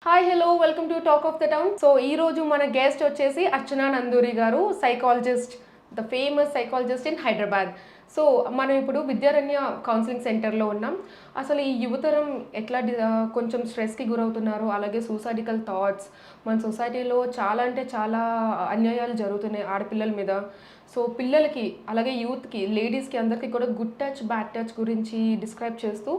Hi hello welcome to talk of the town. So ఈ రోజు మన గెస్ట్ వచ్చేసి అర్చనా నందూరి గారు, psychologist, the famous psychologist in Hyderabad. So మనం ఇప్పుడు విద్యారణ్య కౌన్సిలింగ్ సెంటర్లో ఉన్నాం. అసలు ఈ యువతరం ఎట్లా కొంచెం స్ట్రెస్కి గురవుతున్నారు, అలాగే సూసైడికల్ థాట్స్, మన సొసైటీలో చాలా అంటే చాలా అన్యాయాలు జరుగుతున్నాయి ఆడపిల్లల మీద. సో పిల్లలకి అలాగే యూత్కి, లేడీస్కి అందరికీ కూడా గుడ్ టచ్ బ్యాడ్ టచ్ గురించి డిస్క్రైబ్ చేస్తూ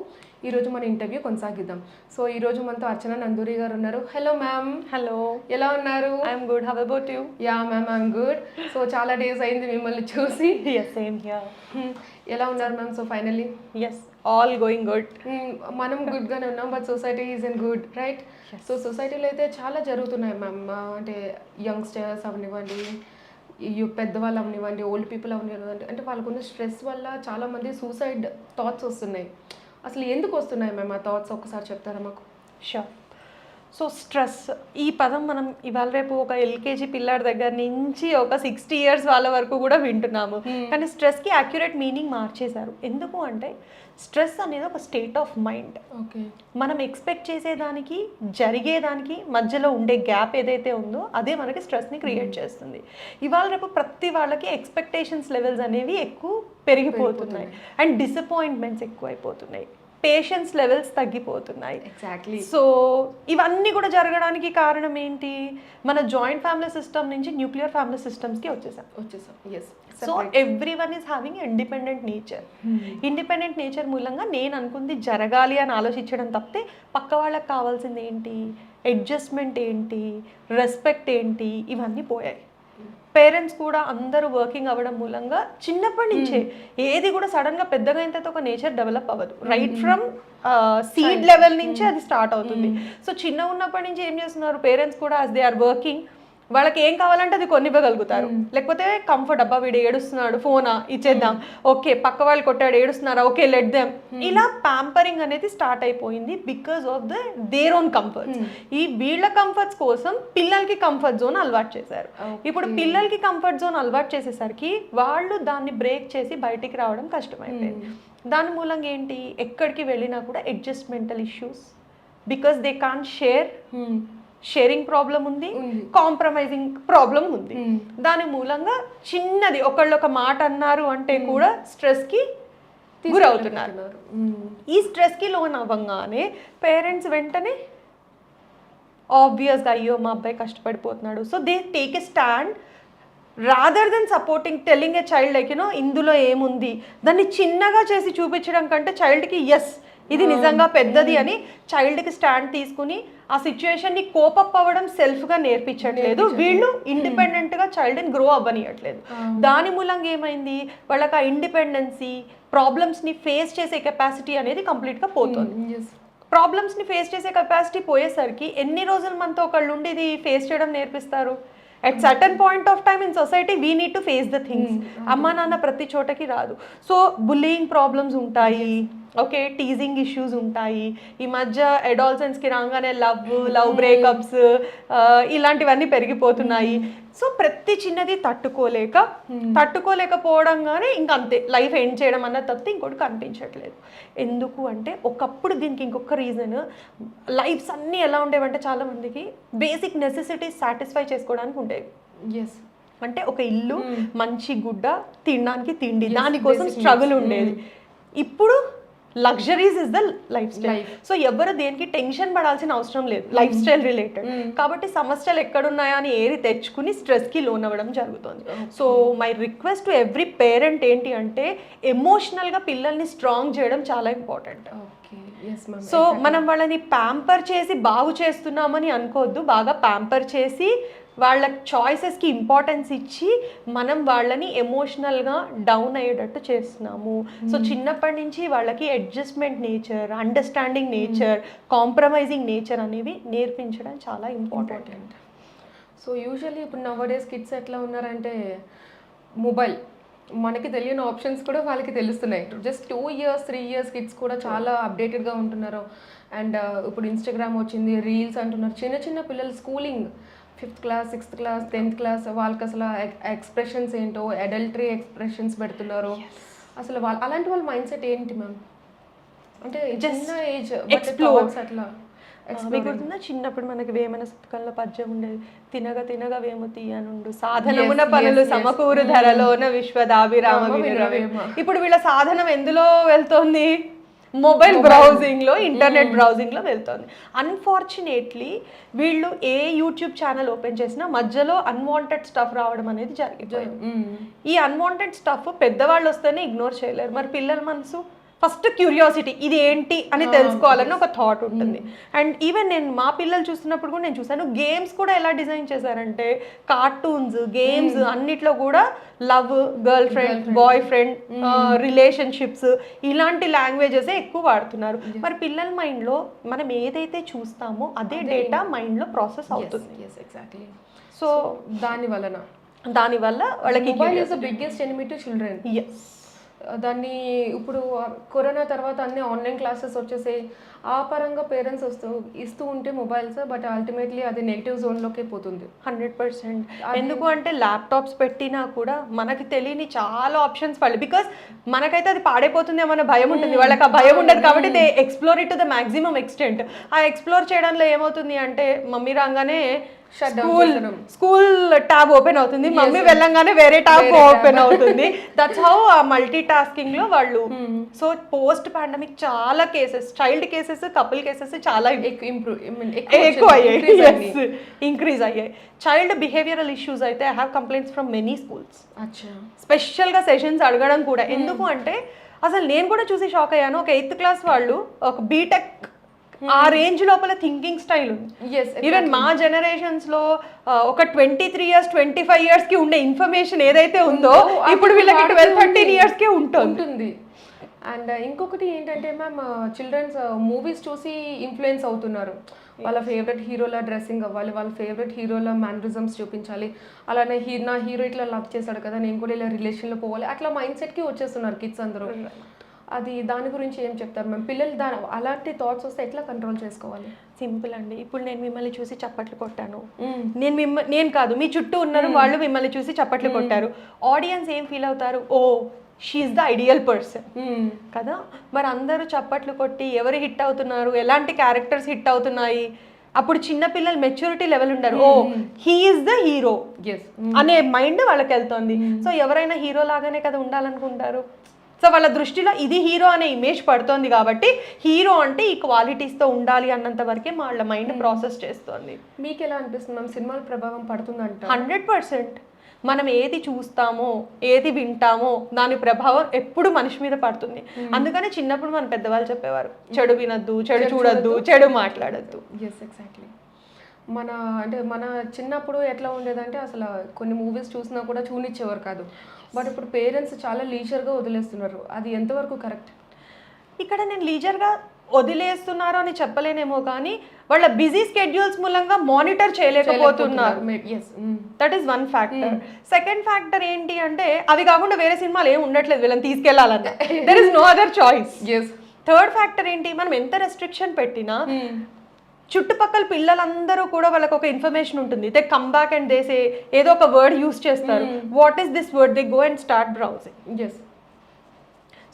ఈరోజు మన ఇంటర్వ్యూ కొనసాగిద్దాం. సో ఈరోజు మనతో అర్చనా నందూరి గారు ఉన్నారు. Hello ma'am. హలో, ఎలా ఉన్నారు? I'm good. How about you? Ya ma'am, I'm good. So చాలా డేస్ అయింది మిమ్మల్ని చూసి. Yes, same here. ఎలా ఉన్నారు ma'am? So finally yes, all going good. మనం గుడ్గానే ఉన్నాం, but society is in good, right? So సొసైటీలో అయితే చాలా జరుగుతున్నాయి మ్యామ్. అంటే యంగ్స్టర్స్ అవనివ్వండి, పెద్దవాళ్ళు అవనివ్వండి, ఓల్డ్ పీపుల్ అవనివ్వండి, అంటే వాళ్ళకున్న స్ట్రెస్ వల్ల చాలామంది సూసైడ్ థాట్స్ వస్తున్నాయి. అసలు ఎందుకు వస్తున్నాయి మ్యామ్ ఆ థాట్స్? ఒక్కసారి చెప్తారా మాకు? షూర్. సో స్ట్రెస్ ఈ పదం మనం ఇవాళ రేపు ఒక ఎల్కేజీ పిల్లాడి దగ్గర నుంచి ఒక 60 years వాళ్ళ వరకు కూడా వింటున్నాము. కానీ స్ట్రెస్కి యాక్యురేట్ మీనింగ్ మార్చేశారు. ఎందుకు అంటే స్ట్రెస్ అనేది ఒక స్టేట్ ఆఫ్ మైండ్. ఓకే. మనం ఎక్స్పెక్ట్ చేసేదానికి జరిగేదానికి మధ్యలో ఉండే గ్యాప్ ఏదైతే ఉందో అదే మనకి స్ట్రెస్ని క్రియేట్ చేస్తుంది. ఇవాళ రేపు ప్రతి వాళ్ళకి ఎక్స్పెక్టేషన్స్ లెవెల్స్ అనేవి ఎక్కువ పెరిగిపోతున్నాయి అండ్ డిసప్పాయింట్మెంట్స్ ఎక్కువైపోతున్నాయి, పేషెన్స్ లెవెల్స్ తగ్గిపోతున్నాయి. ఎగ్జాక్ట్లీ. సో ఇవన్నీ కూడా జరగడానికి కారణం ఏంటి? మన జాయింట్ ఫ్యామిలీ సిస్టమ్ నుంచి న్యూక్లియర్ ఫ్యామిలీ సిస్టమ్స్కి వచ్చేసాం. Yes. So every one is having independent nature. Independent nature మూలంగా నేను అనుకుంది జరగాలి అని ఆలోచించడం తప్పితే పక్క వాళ్ళకి కావాల్సింది ఏంటి, అడ్జస్ట్మెంట్ ఏంటి, రెస్పెక్ట్ ఏంటి, ఇవన్నీ పోయాయి. పేరెంట్స్ కూడా అందరూ వర్కింగ్ అవ్వడం మూలంగా చిన్నప్పటి నుంచే ఏది కూడా సడన్గా పెద్దగా అయిన తర్వాత ఒక నేచర్ డెవలప్ అవ్వదు. రైట్ ఫ్రమ్ సీడ్ లెవెల్ నుంచే అది స్టార్ట్ అవుతుంది. సో చిన్న ఉన్నప్పటి నుంచి ఏం చేస్తున్నారు పేరెంట్స్ కూడా, యాజ్ దే ఆర్ వర్కింగ్, వాళ్ళకి ఏం కావాలంటే అది కొనివ్వగలుగుతారు. లేకపోతే కంఫర్ట్, అబ్బా వీడు ఏడుస్తున్నాడు, ఫోనా ఇచ్చేద్దాం, ఓకే పక్క వాళ్ళు కొట్టాడు ఏడుస్తున్నారా, ఓకే లెట్ దెమ్, ఇలా ప్యాంపరింగ్ అనేది స్టార్ట్ అయిపోయింది because of their own comforts. ఈ వీళ్ళ కంఫర్ట్స్ కోసం పిల్లలకి కంఫర్ట్ జోన్ అలవాటు చేశారు. ఇప్పుడు పిల్లలకి కంఫర్ట్ జోన్ అలవాటు చేసేసరికి వాళ్ళు దాన్ని బ్రేక్ చేసి బయటికి రావడం కష్టమైపోయింది. దాని మూలంగా ఏంటి, ఎక్కడికి వెళ్ళినా కూడా adjustmental issues, because they can't sharing problem ఉంది, కాంప్రమైజింగ్ ప్రాబ్లం ఉంది. దాని మూలంగా చిన్నది ఒకళ్ళు ఒక మాట అన్నారు అంటే కూడా స్ట్రెస్కి గురవుతున్నారు. ఈ స్ట్రెస్కి లోన్ అవ్వగానే పేరెంట్స్ వెంటనే ఆబ్వియస్గా అయ్యో మా అబ్బాయి కష్టపడిపోతున్నాడు, so they take a stand rather than supporting, telling a child like you know ఇందులో ఏముంది, దాన్ని చిన్నగా చేసి చూపించడం కంటే చైల్డ్కి ఎస్ ఇది నిజంగా పెద్దది అని చైల్డ్కి స్టాండ్ తీసుకుని ఆ సిచ్యువేషన్ని కోపప్ అవ్వడం సెల్ఫ్గా నేర్పించట్లేదు. వీళ్ళు ఇండిపెండెంట్గా చైల్డ్ని గ్రో అవ్వనియట్లేదు. దాని మూలంగా ఏమైంది, వాళ్ళకి ఆ ఇండిపెండెన్సీ, ప్రాబ్లమ్స్ని ఫేస్ చేసే కెపాసిటీ అనేది కంప్లీట్గా పోతుంది. ప్రాబ్లమ్స్ని ఫేస్ చేసే కెపాసిటీ పోయేసరికి ఎన్ని రోజులు మనతో ఒకళ్ళు ఉండి ఇది ఫేస్ చేయడం నేర్పిస్తారు? At certain point of time in society we need to face the things. అమ్మా నాన్న ప్రతి చోటకి రాదు. సో బుల్లియింగ్ ప్రాబ్లమ్స్ ఉంటాయి, ఓకే, టీజింగ్ ఇష్యూస్ ఉంటాయి. ఈ మధ్య అడాల్సెన్స్కి రాగానే లవ్ బ్రేకప్స్ ఇలాంటివన్నీ పెరిగిపోతున్నాయి. సో ప్రతి చిన్నది తట్టుకోలేకపోవడంగానే ఇంకంతే లైఫ్ ఎండ్ చేయడం అన్నది తప్పితే ఇంకోటి కనిపించట్లేదు. ఎందుకు అంటే ఒకప్పుడు దీనికి ఇంకొక రీజన్, లైఫ్స్ అన్నీ ఎలా ఉండేవంటే చాలామందికి బేసిక్ నెసెసిటీస్ సాటిస్ఫై చేసుకోవడానికి ఉండేవి. ఎస్. అంటే ఒక ఇల్లు, మంచి గుడ్డ, తినడానికి తిండి, దానికోసం స్ట్రగుల్ ఉండేది. ఇప్పుడు luxuries is the life style. So ఎవరు దేనికి టెన్షన్ పడాల్సిన అవసరం లేదు, లైఫ్ స్టైల్ రిలేటెడ్. కాబట్టి సమస్యలు ఎక్కడున్నాయా అని ఏరి తెచ్చుకుని స్ట్రెస్కి లోన్ అవ్వడం జరుగుతుంది. So my request to every parent ఏంటి అంటే ఎమోషనల్గా పిల్లల్ని స్ట్రాంగ్ చేయడం చాలా ఇంపార్టెంట్. సో మనం వాళ్ళని ప్యాంపర్ చేసి బాగు చేస్తున్నామని అనుకోవద్దు, బాగా ప్యాంపర్ చేసి వాళ్ళ చాయిసెస్కి ఇంపార్టెన్స్ ఇచ్చి మనం వాళ్ళని ఎమోషనల్గా డౌన్ అయ్యేటట్టు చేస్తున్నాము. సో చిన్నప్పటి నుంచి వాళ్ళకి adjustment nature, understanding nature, compromising nature అనేవి నేర్పించడం చాలా ఇంపార్టెంట్. సో యూజువల్లీ ఇప్పుడు నవడేస్ కిడ్స్ ఎట్లా ఉన్నారంటే మొబైల్, మనకి తెలియని ఆప్షన్స్ కూడా వాళ్ళకి తెలుస్తున్నాయి. జస్ట్ 2 years 3 years కిడ్స్ కూడా చాలా అప్డేటెడ్గా ఉంటున్నారు. అండ్ ఇప్పుడు ఇన్స్టాగ్రామ్ వచ్చింది, రీల్స్ అంటున్నారు. చిన్న చిన్న పిల్లలు schooling 5th class 6th class 10th class వాళ్ళకి అసలు ఎక్స్ప్రెషన్స్ ఏంటో, అడల్టరీ ఎక్స్ప్రెషన్స్ పెడుతున్నారు. అసలు అలాంటి వాళ్ళ మైండ్ సెట్ ఏంటి మ్యామ్? అంటే చిన్న ఏజ్ ఎక్స్ప్లోర్ అట్లా మీకు గుర్తుందా చిన్నప్పుడు మనకి వేమన శతకంలో పద్యం ఉండేది, తినగ తినగ వేము తీయనుండు సాధనమున పనులు సమకూరు ధరలోన విశ్వదాభిరామ వినురవేమ. ఇప్పుడు వీళ్ళ సాధనం ఎందులో వెళ్తోంది? మొబైల్ బ్రౌజింగ్ లో, ఇంటర్నెట్ బ్రౌజింగ్ లో వెళ్తుంది. అన్ఫార్చునేట్లీ వీళ్ళు ఏ యూట్యూబ్ ఛానల్ ఓపెన్ చేసినా మధ్యలో అన్వాంటెడ్ స్టఫ్ రావడం అనేది జరిగిపోయింది. ఈ అన్వాంటెడ్ స్టఫ్ పెద్దవాళ్ళు వస్తేనే ఇగ్నోర్ చేయలేరు, మరి పిల్లల మనసు ఫస్ట్ క్యూరియాసిటీ ఇది ఏంటి అని తెలుసుకోవాలని ఒక థాట్ ఉంటుంది. అండ్ ఈవెన్ నేను మా పిల్లలు చూస్తున్నప్పుడు కూడా నేను చూసాను, గేమ్స్ కూడా ఎలా డిజైన్ చేశారంటే కార్టూన్స్, గేమ్స్ అన్నిట్లో కూడా love, girl friend, boy friend, relationships ఇలాంటి లాంగ్వేజెస్ ఎక్కువ వాడుతున్నారు. మరి పిల్లల మైండ్లో మనం ఏదైతే చూస్తామో అదే డేటా మైండ్లో ప్రాసెస్ అవుతుంది. సో దానివల్ల వాళ్ళకి mobile is the biggest enemy to children. దాన్ని ఇప్పుడు కరోనా తర్వాత అన్ని ఆన్లైన్ క్లాసెస్ వచ్చేసి ఆ పరంగా పేరెంట్స్ ఇస్తూ ఉంటే మొబైల్స్, బట్ అల్టిమేట్లీ అది నెగిటివ్ జోన్లోకే పోతుంది 100%. ఎందుకు అంటే ల్యాప్టాప్స్ పెట్టినా కూడా మనకి తెలియని చాలా ఆప్షన్స్ వాళ్ళు, బికాస్ మనకైతే అది పాడైపోతుంది అన్న భయం ఉంటుంది, వాళ్ళకి ఆ భయం ఉండదు కాబట్టి they explore it to the maximum extent. ఆ ఎక్స్ప్లోర్ చేయడంలో ఏమవుతుంది అంటే మమ్మీ రాగానే స్కూల్ ట్యాబ్ ఓపెన్ అవుతుంది, మమ్మీ వెళ్ళంగానే వేరే ట్యాబ్ ఓపెన్ అవుతుంది. దట్స్ హౌ ఆ మల్టీ టాస్కింగ్ లో వాళ్ళు. సో పోస్ట్ పాండమిక్ చాలా cases, child cases, couple cases చాలా ఎక్కువ అయ్యాయి, ఇంక్రీజ్ అయ్యాయి. చైల్డ్ బిహేవియరల్ ఇష్యూస్ అయితే I have complaints from many schools. Special గా సెషన్స్ అడగడం కూడా. ఎందుకు అంటే అసలు నేను కూడా చూసి షాక్ అయ్యాను, ఒక 8th క్లాస్ వాళ్ళు ఒక బీటెక్ ఆ రేంజ్ లోపల థింకింగ్ స్టైల్ ఉంది. ఈవెన్ మా జనరేషన్స్ లో ఒక 23 years 25 years కి ఉండే ఇన్ఫర్మేషన్ ఏదైతే ఉందో ఇప్పుడు వీళ్ళకి 12-13 years కి ఉంటుంది. అండ్ ఇంకొకటి ఏంటంటే మ్యామ్, చిల్డ్రన్స్ మూవీస్ చూసి ఇన్ఫ్లుయెన్స్ అవుతున్నారు. వాళ్ళ ఫేవరెట్ హీరోల డ్రెస్సింగ్ అవ్వాలి, వాళ్ళ ఫేవరెట్ హీరోల మ్యానరిజమ్స్ చూపించాలి, అలానే నా హీరో ఇట్లా లవ్ చేశాడు కదా నేను కూడా ఇలా రిలేషన్లో పోవాలి, అట్లా మైండ్ సెట్కి వచ్చేస్తున్నారు కిడ్స్ అందరూ. అది దాని గురించి ఏం చెప్తారు మ్యామ్? పిల్లలు అలాంటి థాట్స్ వస్తే ఎట్లా కంట్రోల్ చేసుకోవాలి? సింపుల్ అండి. ఇప్పుడు నేను మిమ్మల్ని చూసి చప్పట్లు కొట్టాను, నేను కాదు మీ చుట్టూ ఉన్నారు వాళ్ళు మిమ్మల్ని చూసి చప్పట్లు కొట్టారు, ఆడియన్స్ ఏం ఫీల్ అవుతారు? ఓ షీఈస్ ద ఐడియల్ పర్సన్ కదా. మరి అందరూ చప్పట్లు కొట్టి ఎవరు హిట్ అవుతున్నారు, ఎలాంటి క్యారెక్టర్స్ హిట్ అవుతున్నాయి, అప్పుడు చిన్నపిల్లలు మెచ్యూరిటీ లెవెల్ ఉండరు, ఓ హీఈస్ ద హీరో అనే మైండ్ వాళ్ళకి వెళ్తుంది. సో ఎవరైనా హీరో లాగానే కదా ఉండాలనుకుంటారు. సో వాళ్ళ దృష్టిలో ఇది హీరో అనే ఇమేజ్ పడుతుంది కాబట్టి హీరో అంటే ఈ క్వాలిటీస్తో ఉండాలి అన్నంత వరకే వాళ్ళ మైండ్ ప్రాసెస్ చేస్తుంది. మీకు ఎలా అనిపిస్తుంది మ్యామ్, సినిమాల ప్రభావం పడుతుందంట? 100%. మనం ఏది చూస్తామో ఏది వింటామో దాని ప్రభావం ఎప్పుడు మనిషి మీద పడుతుంది. అందుకని చిన్నప్పుడు మన పెద్దవాళ్ళు చెప్పేవారు, చెడు వినొద్దు, చెడు చూడొద్దు, చెడు మాట్లాడద్దు. ఎగ్జాక్ట్లీ. మన చిన్నప్పుడు ఎట్లా ఉండేదంటే అసలు కొన్ని మూవీస్ చూసినా కూడా చూనిచ్చేవారు కాదు, బట్ ఇప్పుడు పేరెంట్స్ చాలా లీజర్గా వదిలేస్తున్నారు. అది ఎంతవరకు కరెక్ట్? ఇక్కడ నేను లీజర్గా వదిలేస్తున్నారు అని చెప్పలేనేమో కానీ వాళ్ళ బిజీ స్కెడ్యూల్స్ మూలంగా మానిటర్ చేయలేకపోతున్నారు. That is one factor. Second factor ఏంటి అంటే అవి కాకుండా వేరే సినిమాలు ఏమి ఉండట్లేదు వీళ్ళని తీసుకెళ్లాలన్న, there is no other choice. Third factor ఏంటి, మనం ఎంత రెస్ట్రిక్షన్ పెట్టినా చుట్టుపక్కల పిల్లలందరూ కూడా వాళ్ళకి ఒక ఇన్ఫర్మేషన్ ఉంటుంది. They come back and they say ఏదో ఒక వర్డ్ యూస్ చేస్తారు, what is this word, they go and start browsing.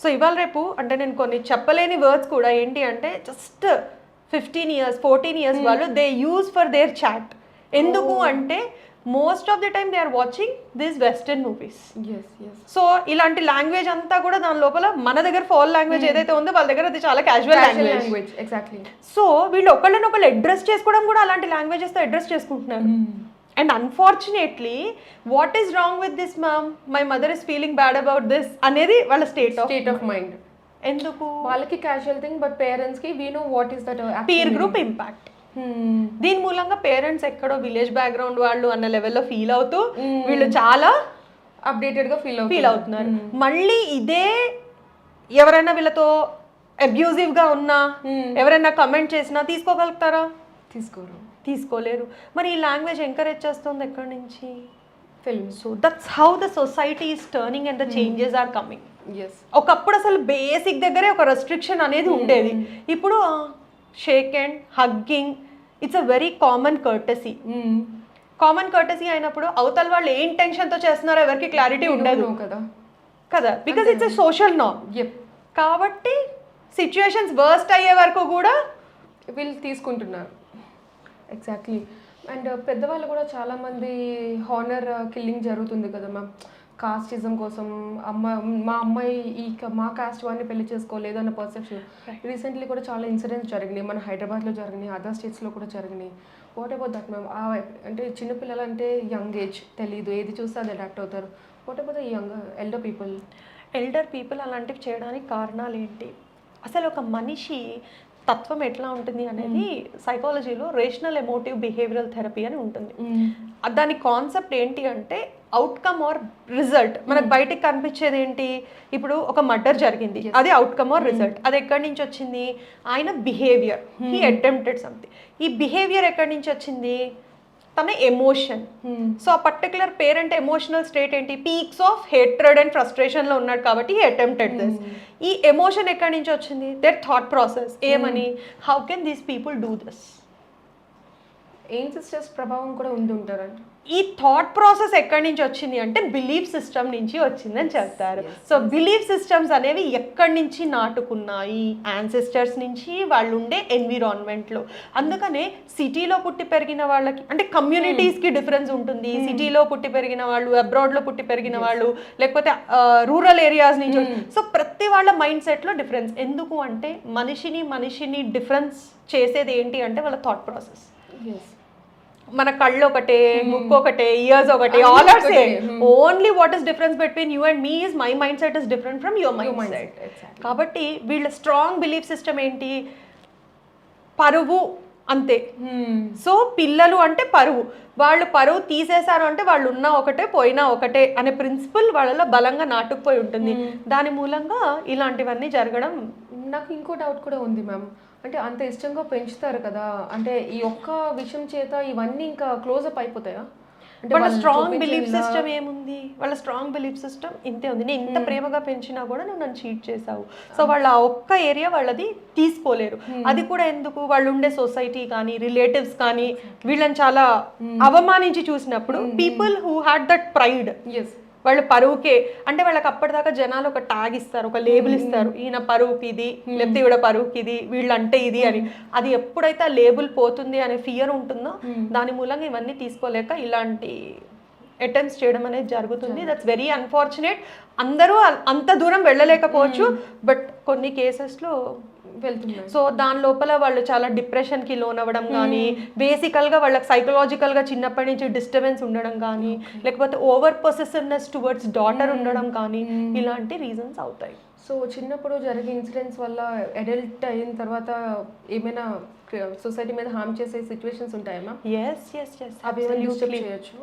So ఇవాళ రేపు అంటే నేను కొన్ని చెప్పలేని వర్డ్స్ కూడా ఏంటి అంటే జస్ట్ 15 years 14 years వాళ్ళు they use for their chat. ఎందుకు అంటే most of the time they are watching this western movies. So ఇలాంటి లాంగ్వేజ్ అంతా కూడా దాని లోపల మన దగ్గర ఫాల్ లాంగ్వేజ్ ఏదైతే ఉందో వాళ్ళ దగ్గర అది చాలా క్యాజువల్ లాంగ్వేజ్. సో వీళ్ళు ఒకళ్ళనొకళ్ళు అడ్రస్ చేసుకోవడం కూడా అలాంటి లాంగ్వేజెస్ తో అడ్రస్ చేసుకుంటున్నారు. And unfortunately what is wrong with this ma'am, my mother is feeling bad about this అనేది వాళ్ళ స్టేట్ ఆఫ్ మైండ్. ఎందుకు వాళ్ళకి క్యాజువల్ థింగ్, బట్ పేరెంట్స్ కి we know what is that peer group impact. దీని మూలంగా parents ఎక్కడో village background వాళ్ళు అన్న లెవెల్లో ఫీల్ అవుతూ వీళ్ళు చాలా అప్డేటెడ్ గా ఫీల్ అవుతున్నారు. మళ్ళీ ఇదే ఎవరైనా వీళ్ళతో అబ్యూజివ్ గా ఉన్నా ఎవరైనా కమెంట్ చేసినా తీసుకోగలుగుతారా? తీసుకోలేరు. మరి ఈ లాంగ్వేజ్ ఎంకరేజ్ చేస్తుంది ఎక్కడి నుంచి? Film. So that's how the society is turning and the changes are coming. ఒకప్పుడు అసలు బేసిక్ దగ్గరే ఒక రెస్ట్రిక్షన్ అనేది ఉండేది, ఇప్పుడు shake and hugging it's a very common courtesy. Common courtesy అయినప్పుడు అవతల వాళ్ళు ఏ ఇంటెన్షన్తో చేస్తున్నారో ఎవరికి క్లారిటీ ఉండదు కదా, because it's a social norm. కాబట్టి సిచ్యువేషన్స్ వర్స్ట్ అయ్యే వరకు కూడా వీళ్ళు తీసుకుంటున్నారు. ఎగ్జాక్ట్లీ. అండ్ పెద్దవాళ్ళు కూడా చాలామంది హానర్ కిల్లింగ్ జరుగుతుంది కదా మ్యామ్, కాస్టిజం కోసం. మా అమ్మాయి మా కాస్ట్ వాడిని పెళ్లి చేసుకోలేదు అన్న పర్సెప్షన్. రీసెంట్లీ కూడా చాలా ఇన్సిడెంట్స్ జరిగినాయి, మన హైదరాబాద్లో జరిగినాయి, అదర్ స్టేట్స్లో కూడా జరిగినాయి. What about that ma'am? అంటే చిన్నపిల్లలు అంటే యంగ్ ఏజ్ తెలీదు, ఏది చూస్తే అది అడాప్ట్ అవుతారు. What about the elder people? Elder people అలాంటివి చేయడానికి కారణాలు ఏంటి, అసలు ఒక మనిషి తత్వం ఎట్లా ఉంటుంది అనేది సైకాలజీలో రేషనల్ ఎమోటివ్ బిహేవియరల్ థెరపీ అని ఉంటుంది. దాని కాన్సెప్ట్ ఏంటి అంటే అవుట్కమ్ ఆర్ రిజల్ట్. మనకు బయటికి కనిపించేది ఏంటి, ఇప్పుడు ఒక మర్డర్ జరిగింది, అది అవుట్కమ్ ఆర్ రిజల్ట్. అది ఎక్కడి నుంచి వచ్చింది, ఆయన బిహేవియర్, హీ అటెంప్టెడ్ సంథింగ్. ఈ బిహేవియర్ ఎక్కడి నుంచి వచ్చింది, తన ఎమోషన్. సో ఆ పర్టికులర్ పేరెంట్ ఎమోషనల్ స్టేట్ ఏంటి, పీక్స్ ఆఫ్ హేట్రెడ్ అండ్ ఫ్రస్ట్రేషన్లో ఉన్నాడు కాబట్టి హీ అటెంప్టెడ్ దిస్. ఈ ఎమోషన్ ఎక్కడి నుంచి వచ్చింది, దట్ థాట్ ప్రాసెస్. ఏమని, how can these people do this. Ancestors ప్రభావం కూడా ఉండి ఉంటారంట. ఈ థాట్ ప్రాసెస్ ఎక్కడి నుంచి వచ్చింది అంటే బిలీఫ్ సిస్టమ్ నుంచి వచ్చిందని చెప్తారు. సో బిలీఫ్ సిస్టమ్స్ అనేవి ఎక్కడి నుంచి నాటుకున్నాయి, యాన్సెస్టర్స్ నుంచి, వాళ్ళు ఉండే ఎన్విరాన్మెంట్లో. అందుకనే సిటీలో పుట్టి పెరిగిన వాళ్ళకి అంటే కమ్యూనిటీస్కి డిఫరెన్స్ ఉంటుంది. సిటీలో పుట్టి పెరిగిన వాళ్ళు, అబ్రాడ్లో పుట్టి పెరిగిన వాళ్ళు, లేకపోతే రూరల్ ఏరియాస్ నుంచి. సో ప్రతి వాళ్ళ మైండ్ సెట్లో డిఫరెన్స్. ఎందుకు అంటే మనిషిని డిఫరెన్స్ చేసేది ఏంటి అంటే వాళ్ళ థాట్ ప్రాసెస్. మన కళ్ళు ఒకటే, ముక్కు ఒకటే, ఇయర్స్ ఒకటే, all are same. Only what is difference between you and me is my mindset is different from your mindset. కాబట్టి వీళ్ళ స్ట్రాంగ్ బిలీఫ్ సిస్టమ్ ఏంటి, పరువు అంతే. సో పిల్లలు అంటే పరువు, వాళ్ళు పరువు తీసేశారు అంటే వాళ్ళు ఉన్నా ఒకటే పోయినా ఒకటే అనే ప్రిన్సిపల్ వాళ్ళలో బలంగా నాటుకుపోయి ఉంటుంది. దాని మూలంగా ఇలాంటివన్నీ జరగడం. నాకు ఇంకో డౌట్ కూడా ఉంది మ్యామ్, అంటే అంత ఇష్టంగా పెంచుతారు కదా, అంటే ఈ ఒక్క విషయం చేత ఇవన్నీ ఇంకా క్లోజప్ అయిపోతాయా? వాళ్ళ స్ట్రాంగ్ బిలీఫ్ సిస్టమ్ ఏముంది, వాళ్ళ స్ట్రాంగ్ బిలీఫ్ సిస్టమ్ ఇంతే ఉంది. నేను ఇంత ప్రేమగా పెంచినా కూడా నువ్వు నన్ను చీట్ చేసావు. సో వాళ్ళ ఒక్క ఏరియా వాళ్ళది తీసుకోలేరు. అది కూడా ఎందుకు, వాళ్ళు ఉండే సొసైటీ కానీ రిలేటివ్స్ కానీ వీళ్ళని చాలా అవమానించి చూసినప్పుడు people who had that pride, వాళ్ళు పరువుకే అంటే వాళ్ళకి అప్పటిదాకా జనాలు ఒక ట్యాగ్ ఇస్తారు, ఒక లేబుల్ ఇస్తారు, ఈయన పరువుకి ఇది, లేకపోతే ఈవిడ పరువుకి ఇది, వీళ్ళంటే ఇది అని. అది ఎప్పుడైతే ఆ లేబుల్ పోతుంది అనే ఫియర్ ఉంటుందో దాని మూలంగా ఇవన్నీ తీసుకోలేక ఇలాంటి అటెంప్ట్స్ చేయడం అనేది జరుగుతుంది. That's very unfortunate. అందరూ అంత దూరం వెళ్ళలేకపోవచ్చు, బట్ కొన్ని కేసెస్లో వెళ్తున్నారు. సో దాని లోపల వాళ్ళు చాలా డిప్రెషన్కి లోన్ అవ్వడం కానీ, బేసికల్గా వాళ్ళకి సైకలాజికల్గా చిన్నప్పటి నుంచి డిస్టర్బెన్స్ ఉండడం కానీ, లేకపోతే ఓవర్ పొసెసివ్నెస్ టువర్డ్స్ డాటర్ ఉండడం కానీ, ఇలాంటి రీజన్స్ అవుతాయి. సో చిన్నప్పుడు జరిగే ఇన్సిడెంట్స్ వల్ల అడల్ట్ అయిన తర్వాత ఏమైనా సొసైటీ మీద హార్మ్ చేసే సిచ్యువేషన్స్ ఉంటాయమ్మా? అవి చేయొచ్చు.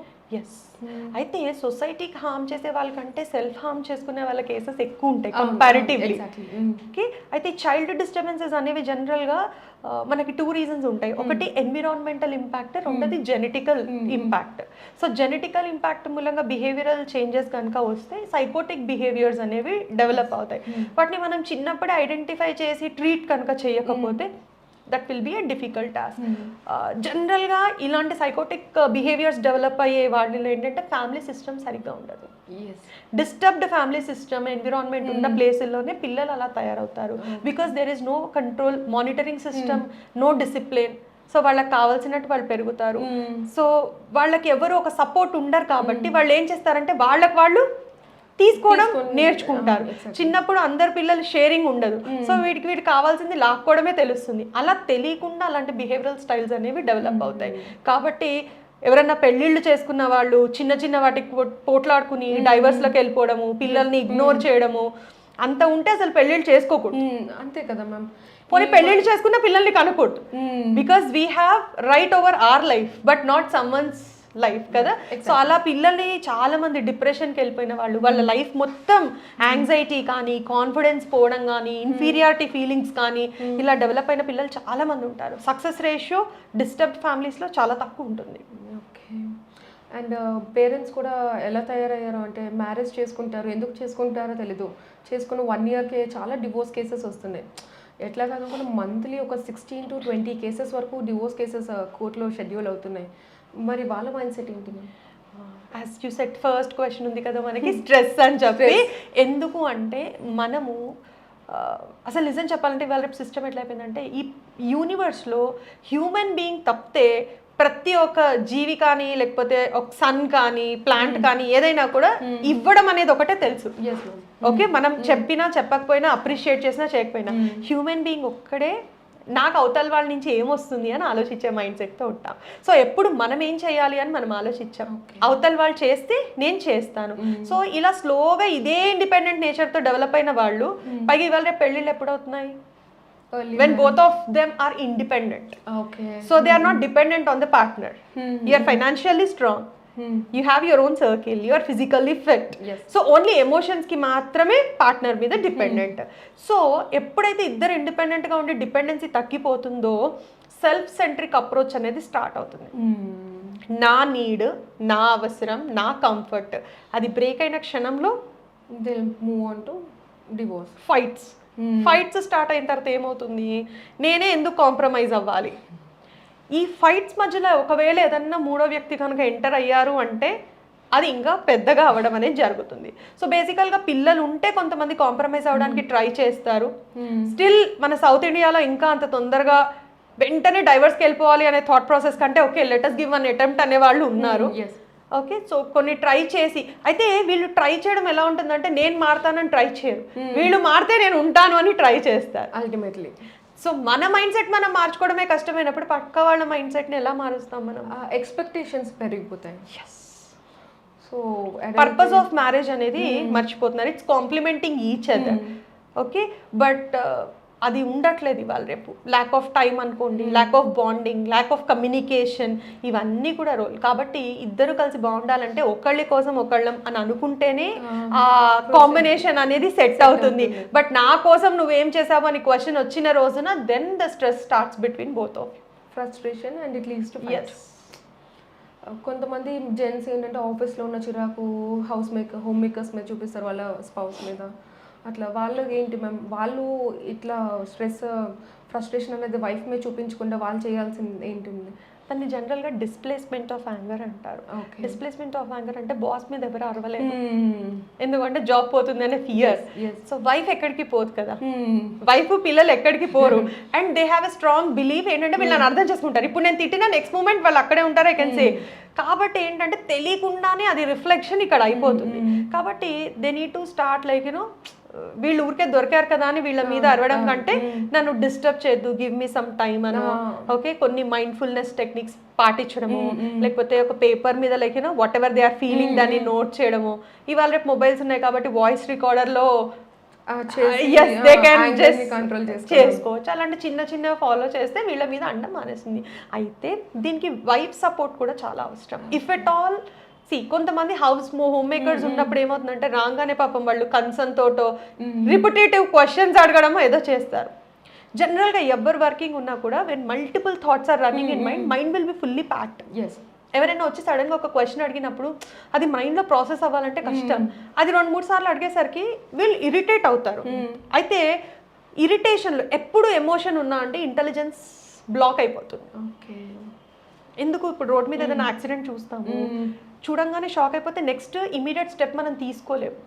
అయితే సొసైటీకి హార్మ్ చేసే వాళ్ళకంటే సెల్ఫ్ హార్మ్ చేసుకునే వాళ్ళ కేసెస్ ఎక్కువ ఉంటాయి కంపారిటివ్లీ. ఓకే, అయితే చైల్డ్ డిస్టర్బెన్సెస్ అనేవి జనరల్గా మనకి 2 రీజన్స్ ఉంటాయి. ఒకటి ఎన్విరాన్మెంటల్ ఇంపాక్ట్, రెండోది genetical impact. So genetical impact మూలంగా బిహేవియరల్ చేంజెస్ కనుక వస్తే సైకోటిక్ బిహేవియర్స్ అనేవి డెవలప్ అవుతాయి. వాటిని మనం చిన్నప్పుడే ఐడెంటిఫై చేసి ట్రీట్ కనుక చేయకపోతే that will be a difficult task. జనరల్గా ఇలాంటి సైకోటిక్ బిహేవియర్స్ డెవలప్ అయ్యే వాళ్ళలో ఏంటంటే ఫ్యామిలీ సిస్టమ్ సరిగ్గా ఉండదు. డిస్టర్బ్డ్ ఫ్యామిలీ సిస్టమ్, ఎన్విరాన్మెంట్ ఉన్న ప్లేసుల్లోనే పిల్లలు అలా తయారవుతారు. Because there is no control, monitoring system, no discipline. So వాళ్ళకి కావాల్సినట్టు వాళ్ళు పెరుగుతారు. సో వాళ్ళకి ఎవరు ఒక సపోర్ట్ ఉండరు కాబట్టి వాళ్ళు ఏం చేస్తారంటే వాళ్ళకి వాళ్ళు తీసుకోవడం నేర్చుకుంటారు. చిన్నప్పుడు అందరు పిల్లలు షేరింగ్ ఉండదు. సో వీటికి కావాల్సింది లాక్కోవడమే తెలుస్తుంది. అలా తెలియకుండా అలాంటి బిహేవియరల్ స్టైల్స్ అనేవి డెవలప్ అవుతాయి. కాబట్టి ఎవరన్నా పెళ్ళిళ్ళు చేసుకున్న వాళ్ళు చిన్న వాటికి పోట్లాడుకుని డైవర్స్లోకి వెళ్ళిపోవడము, పిల్లల్ని ఇగ్నోర్ చేయడము, అంత ఉంటే అసలు పెళ్ళిళ్ళు చేసుకోకూడదు. అంతే కదా మ్యామ్. పోనీ పెళ్ళిళ్ళు చేసుకున్న పిల్లల్ని కనుకోడు. Because we have right over our life but not someone's life కదా. సో అలా పిల్లల్ని చాలా మంది డిప్రెషన్కి వెళ్ళిపోయిన వాళ్ళు, వాళ్ళ లైఫ్ మొత్తం యాంగ్జైటీ కానీ, కాన్ఫిడెన్స్ పోవడం కానీ, ఇన్ఫీరియారిటీ ఫీలింగ్స్ కానీ ఇలా డెవలప్ అయిన పిల్లలు చాలా మంది ఉంటారు. సక్సెస్ రేషియో డిస్టర్బ్డ్ ఫ్యామిలీస్లో చాలా తక్కువ ఉంటుంది. ఓకే. అండ్ పేరెంట్స్ కూడా ఎలా తయారయ్యారో అంటే మ్యారేజ్ చేసుకుంటారు, ఎందుకు చేసుకుంటారో తెలీదు, చేసుకున్న 1 yearకే చాలా డివోర్స్ కేసెస్ వస్తున్నాయి. ఎట్లా కాకుండా మంత్లీ ఒక 16 to 20 కేసెస్ వరకు డివోర్స్ కేసెస్ కోర్టులో షెడ్యూల్ అవుతున్నాయి. మరి వాళ్ళ మైండ్ సెట్ ఏంటి? As you set first question ఉంది కదా మనకి, స్ట్రెస్ అని చెప్పి. ఎందుకు అంటే మనము అసలు నిజం చెప్పాలంటే ఇవాళ రేపు సిస్టమ్ ఎట్లా అయిపోయిందంటే ఈ యూనివర్స్లో హ్యూమన్ బీయింగ్ తప్పితే ప్రతి ఒక్క జీవి కానీ లేకపోతే ఒక సన్ కానీ ప్లాంట్ కానీ ఏదైనా కూడా ఇవ్వడం అనేది ఒకటే తెలుసు. ఓకే, మనం చెప్పినా చెప్పకపోయినా అప్రిషియేట్ చేసినా చేయకపోయినా హ్యూమన్ బీయింగ్ ఒక్కడే నాకు అవతల వాళ్ళ నుంచి ఏమొస్తుంది అని ఆలోచించే మైండ్ సెట్తో ఉంటాం. సో ఎప్పుడు మనం ఏం చేయాలి అని మనం ఆలోచించాం, అవతల వాళ్ళు చేస్తే నేను చేస్తాను. సో ఇలా స్లోగా ఇదే ఇండిపెండెంట్ నేచర్తో డెవలప్ అయిన వాళ్ళు పైగా ఇవాళ రేపు పెళ్ళిళ్ళు ఎప్పుడు అవుతున్నాయి? When both of them are independent. Okay. So they are not dependent on the partner. You are financially strong. You have your own circle. You are physically fit. Yes. So only emotions ki మాత్రమే partner మీద dependent. So ఎప్పుడైతే ఇద్దరు ఇండిపెండెంట్గా ఉండి dependency తగ్గిపోతుందో self centric approach అనేది start అవుతుంది. నా need, నా అవసరం, నా కంఫర్ట్ అది బ్రేక్ అయిన క్షణంలో they'll move on to divorce. Fights start అయిన తర్వాత ఏమవుతుంది, నేనే ఎందుకు కాంప్రమైజ్ అవ్వాలి? ఈ ఫైట్స్ మధ్యలో ఒకవేళ ఏదన్నా మూడో వ్యక్తి కనుక ఎంటర్ అయ్యారు అంటే అది ఇంకా పెద్దగా అవ్వడం అనేది జరుగుతుంది. సో బేసికల్గా పిల్లలు ఉంటే కొంతమంది కాంప్రమైజ్ అవ్వడానికి ట్రై చేస్తారు. స్టిల్ మన సౌత్ ఇండియాలో ఇంకా అంత తొందరగా వెంటనే డైవర్స్కి వెళ్ళిపోవాలి అనే థాట్ ప్రాసెస్ కంటే okay let's give an attempt అనే వాళ్ళు ఉన్నారు. ఓకే, సో కొన్ని ట్రై చేసి అయితే వీళ్ళు ట్రై చేయడం ఎలా ఉంటుందంటే నేను మారుతానని ట్రై చేయరు, వీళ్ళు మారితే నేను ఉంటాను అని ట్రై చేస్తారు అల్టిమేట్లీ. సో మన మైండ్ సెట్ మనం మార్చుకోవడమే కష్టమైనప్పుడు పక్క వాళ్ళ మైండ్ సెట్ని ఎలా మారుస్తాం మనం? ఎక్స్పెక్టేషన్స్ పెరిగిపోతాయి. సో పర్పస్ ఆఫ్ మ్యారేజ్ అనేది మర్చిపోతున్నారు. It's complementing each other. Okay, but అది ఉండట్లేదు ఇవాళ రేపు. ల్యాక్ ఆఫ్ టైం అనుకోండి, lack of bonding, lack of communication, ఇవన్నీ కూడా రోల్. కాబట్టి ఇద్దరు కలిసి బాగుండాలంటే ఒకళ్ళ కోసం ఒకళ్ళం అని అనుకుంటేనే ఆ కాంబినేషన్ అనేది సెట్ అవుతుంది. బట్ నా కోసం నువ్వేం చేసావు అని క్వశ్చన్ వచ్చిన రోజున then the stress starts between both of frustration and it leads to fight. కొంతమంది జెంట్స్ ఏంటంటే ఆఫీస్లో ఉన్న చిరాకు హోమ్ మేకర్స్ మీద చూపిస్తారు, వాళ్ళ స్పౌస్ మీద. అట్లా వాళ్ళకి ఏంటి మ్యామ్, వాళ్ళు ఇట్లా స్ట్రెస్ ఫ్రస్ట్రేషన్ అనేది వైఫ్ మీద చూపించకుండా వాళ్ళు చేయాల్సింది ఏంటి? దాన్ని జనరల్గా డిస్ప్లేస్మెంట్ ఆఫ్ యాంగర్ అంటారు. డిస్ప్లేస్మెంట్ ఆఫ్ యాంగర్ అంటే బాస్ మీద ఎవరు అరవలేదు, ఎందుకంటే జాబ్ పోతుంది అనే ఫియర్. సో వైఫ్ ఎక్కడికి పోదు కదా, వైఫ్ పిల్లలు ఎక్కడికి పోరు. And they have a strong believe ఏంటంటే వీళ్ళని అర్థం చేసుకుంటారు. ఇప్పుడు నేను తిట్టిన నెక్స్ట్ మూమెంట్ వాళ్ళు అక్కడే ఉంటారు, ఐ కెన్ సే. కాబట్టి ఏంటంటే తెలియకుండానే అది రిఫ్లెక్షన్ ఇక్కడ అయిపోతుంది. కాబట్టి they need to start like you know వీళ్ళు ఊరికే దొరికారు కదా అని వీళ్ళ మీద అరవడం కంటే నన్ను డిస్టర్బ్ చేయొద్దు, గివ్ మీ సమ్ టైమ్ అని. ఓకే, కొన్ని మైండ్ఫుల్నెస్ టెక్నిక్స్ పాటించడము, లేకపోతే ఒక పేపర్ మీద like you know whatever they are feeling దాన్ని నోట్ చేయడము. ఇవాళ రేపు మొబైల్స్ ఉన్నాయి కాబట్టి వాయిస్ రికార్డర్లో చేసుకోవచ్చు. అలాంటి చిన్న చిన్న ఫాలో చేస్తే వీళ్ళ మీద అండం మానేసింది. అయితే దీనికి వైఫ్ సపోర్ట్ కూడా చాలా అవసరం. ఇఫ్ ఎట్ ఆల్ కొంతమంది హోమ్ మేకర్స్ ఉన్నప్పుడు ఏమవుతుందంటే రాగానే పాపం వాళ్ళు కన్సర్న్ తోటో రిపిటేటివ్ క్వశ్చన్స్ అడగడమో ఏదో చేస్తారు. జనరల్గా ఎవరు వర్కింగ్ ఉన్నా కూడా when multiple thoughts are running in mind will be fully packed. ఎవరైనా వచ్చి సడన్గా ఒక క్వశ్చన్ అడిగినప్పుడు అది మైండ్లో ప్రాసెస్ అవ్వాలంటే కష్టం. అది 2-3 సార్లు అడిగేసరికి వీళ్ళు ఇరిటేట్ అవుతారు. అయితే ఇరిటేషన్లో ఎప్పుడు ఎమోషన్ ఉన్నా అంటే ఇంటెలిజెన్స్ బ్లాక్ అయిపోతుంది. ఎందుకు ఇప్పుడు రోడ్ మీద ఏదైనా యాక్సిడెంట్ చూస్తాము, చూడంగానే షాక్ అయిపోతే నెక్స్ట్ ఇమీడియట్ స్టెప్ మనం తీసుకోలేము,